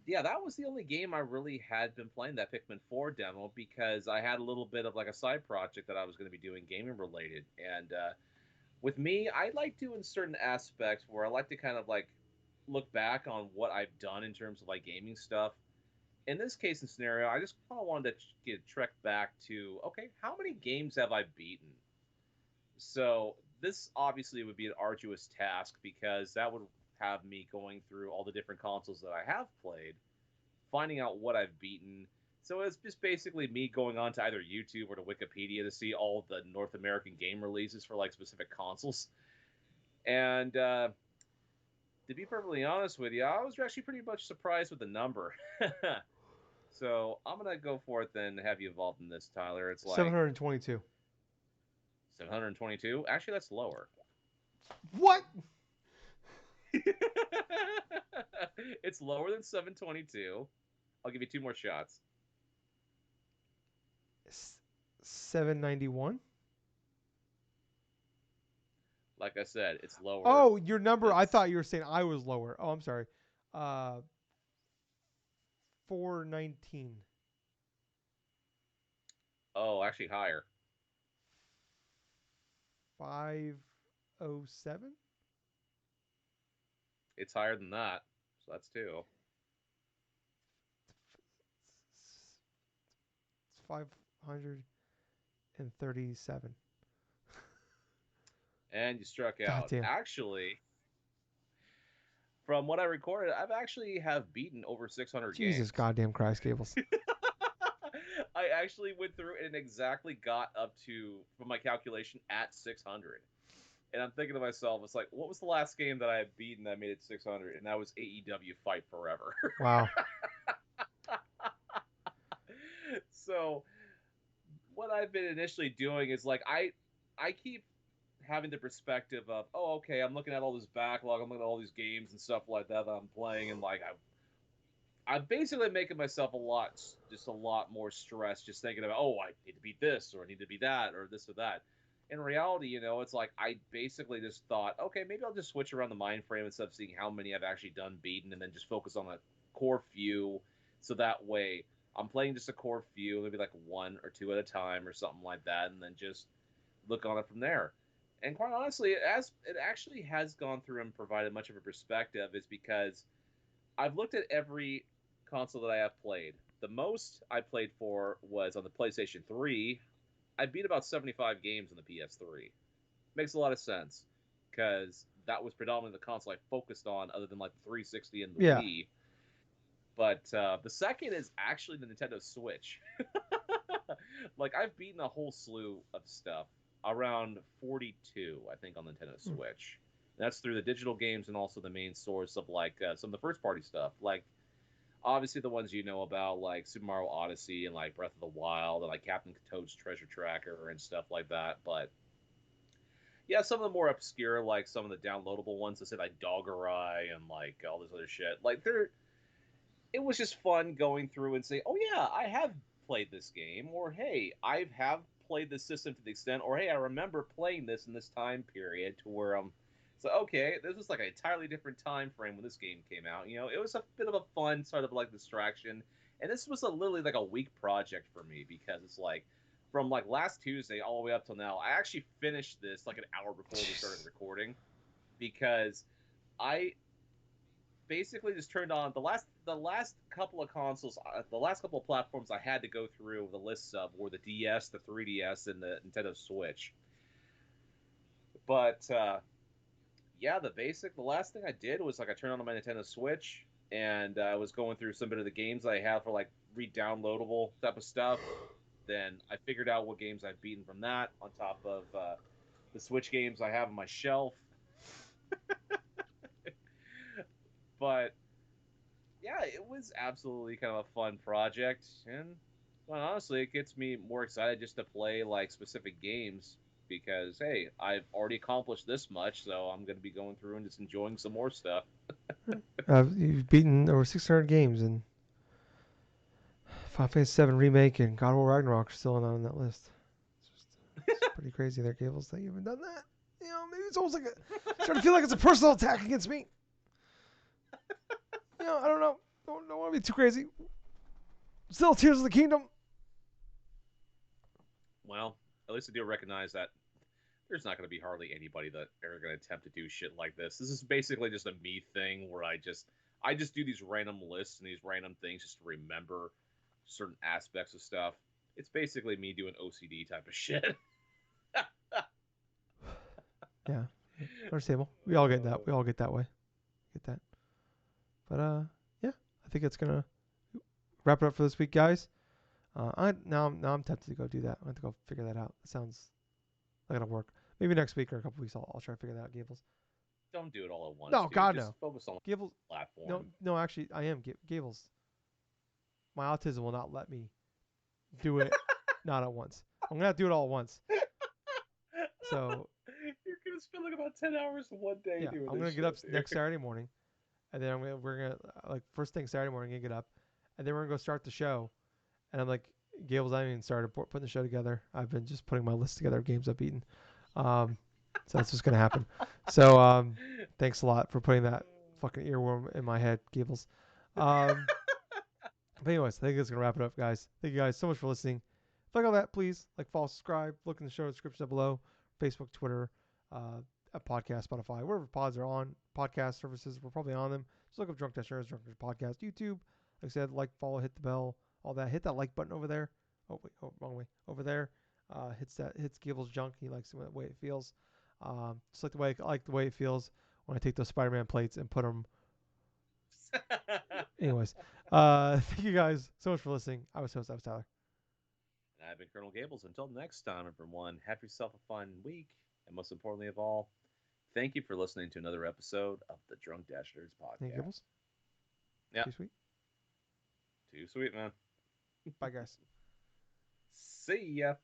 yeah, that was the only game I really had been playing, that Pikmin 4 demo, because I had a little bit of like a side project that I was going to be doing gaming related. And with me, I like doing certain aspects where I like to kind of like look back on what I've done in terms of like gaming stuff. In this case and scenario, I just kind of wanted to get trek back to, okay, how many games have I beaten? So this obviously would be an arduous task because that would have me going through all the different consoles that I have played, finding out what I've beaten. So it's just basically me going on to either YouTube or to Wikipedia to see all the North American game releases for like specific consoles. And to be perfectly honest with you, I was actually pretty much surprised with the number. So I'm gonna go forth and have you involved in this, Tyler. It's like 722. 722. Actually, that's lower. What? It's lower than 722. I'll give you two more shots. 791. Like I said, it's lower Oh, your number. than. I thought you were saying I was lower. Oh, I'm sorry. Uh, 419. Oh, actually higher. 507. It's higher than that. So that's two. It's 537. And you struck God out. damn. Actually, from what I recorded, I've actually have beaten over 600 Jesus games. goddamn Christ, Gables. I actually went through and exactly got up to, from my calculation, at 600. And I'm thinking to myself, it's like, what was the last game that I had beaten that made it 600? And that was AEW Fight Forever. Wow. So what I've been initially doing is like I keep having the perspective of, oh, okay, I'm looking at all this backlog, I'm looking at all these games and stuff like that I'm playing, and like I'm basically making myself a lot more stressed, just thinking about, oh, I need to beat this, or I need to beat that, or this or that. In reality, it's like I basically just thought, okay, maybe I'll just switch around the mind frame instead of seeing how many I've actually done beaten, and then just focus on a core few, so that way I'm playing just a core few, maybe like one or two at a time or something like that, and then just look on it from there. And quite honestly, it actually has gone through and provided much of a perspective, is because I've looked at every console that I have played. The most I played for was on the PlayStation 3. I beat about 75 games on the PS3. Makes a lot of sense because that was predominantly the console I focused on, other than like the 360 and the Yeah. Wii. But the second is actually the Nintendo Switch. Like, I've beaten a whole slew of stuff, around 42, I think, on the Nintendo Switch. That's through the digital games and also the main source of like some of the first party stuff, like obviously the ones you know about, like Super Mario Odyssey and like Breath of the Wild and like Captain Toad's Treasure Tracker and stuff like that. But yeah, some of the more obscure, like some of the downloadable ones that say like Doggerai and like all this other shit, like they're it was just fun going through and say, oh yeah, I have played this game, or hey, I have played this system to the extent, or hey, I remember playing this in this time period to where so okay, this was like an entirely different time frame when this game came out. It was a bit of a fun sort of like distraction, and this was literally like a week project for me, because it's like from like last Tuesday all the way up till now, I actually finished this like an hour before we started recording, because I basically just turned on the last couple of consoles, the last couple of platforms I had to go through the lists of were the DS, the 3DS, and the Nintendo Switch. But yeah, the last thing I did was like I turned on my Nintendo Switch, and I was going through some bit of the games I have for like re-downloadable type of stuff. Then I figured out what games I've beaten from that, on top of the Switch games I have on my shelf. But yeah, it was absolutely kind of a fun project, and well, honestly, it gets me more excited just to play like specific games, because hey, I've already accomplished this much, so I'm going to be going through and just enjoying some more stuff. You've beaten over 600 games, and Final Fantasy VII Remake and God of War Ragnarok are still not on that list. It's pretty crazy there, Gables, that you haven't done that. Maybe it's almost like starting to feel like it's a personal attack against me. I don't know. Don't want to be too crazy. Still, Tears of the Kingdom. Well, at least I do recognize that there's not going to be hardly anybody that ever going to attempt to do shit like this. This is basically just a me thing where I just do these random lists and these random things just to remember certain aspects of stuff. It's basically me doing OCD type of shit. Yeah, understandable. We all get that. We all get that way. Get that. But yeah, I think it's gonna wrap it up for this week, guys. Now I'm tempted to go do that. I have to go figure that out. It sounds like it'll work. Maybe next week or a couple weeks, I'll try to figure that out, Gables. Don't do it all at once, No, dude. God Just no. focus on the Gables. platform. No. Actually, I am Gables. My autism will not let me do it not at once. I'm gonna have to do it all at once. So You're gonna spend like about 10 hours in one day yeah, doing I'm this gonna get up shit, dude. next Saturday morning, and then we're gonna like first thing Saturday morning, gonna get up, and then we're gonna go start the show. And I'm like, Gables, I haven't even started putting the show together. I've been just putting my list together of games I've beaten. So that's what's gonna happen. So thanks a lot for putting that fucking earworm in my head, Gables. But anyways, I think that's gonna wrap it up, guys. Thank you guys so much for listening. If you like all that, please like, follow, subscribe. Look in the show description down below. Facebook, Twitter, a podcast, Spotify, wherever pods are on podcast services, we're probably on them. Just look up DrunkNerds, DrunkNerds Podcast, YouTube. Like I said, like, follow, hit the bell, all that. Hit that like button over there. Oh wait, wrong way. Over there. Hits Gables junk. He likes the way it feels. Just like the way I like the way it feels when I take those Spider-Man plates and put them Anyways, thank you guys so much for listening. I was Tyler. And I've been Colonel Gables. Until next time, everyone, have yourself a fun week. And most importantly of all, thank you for listening to another episode of the Drunk Dashers Thank you, podcast. Gibbles. Yeah, Too sweet. too sweet, man. Bye, guys. See ya.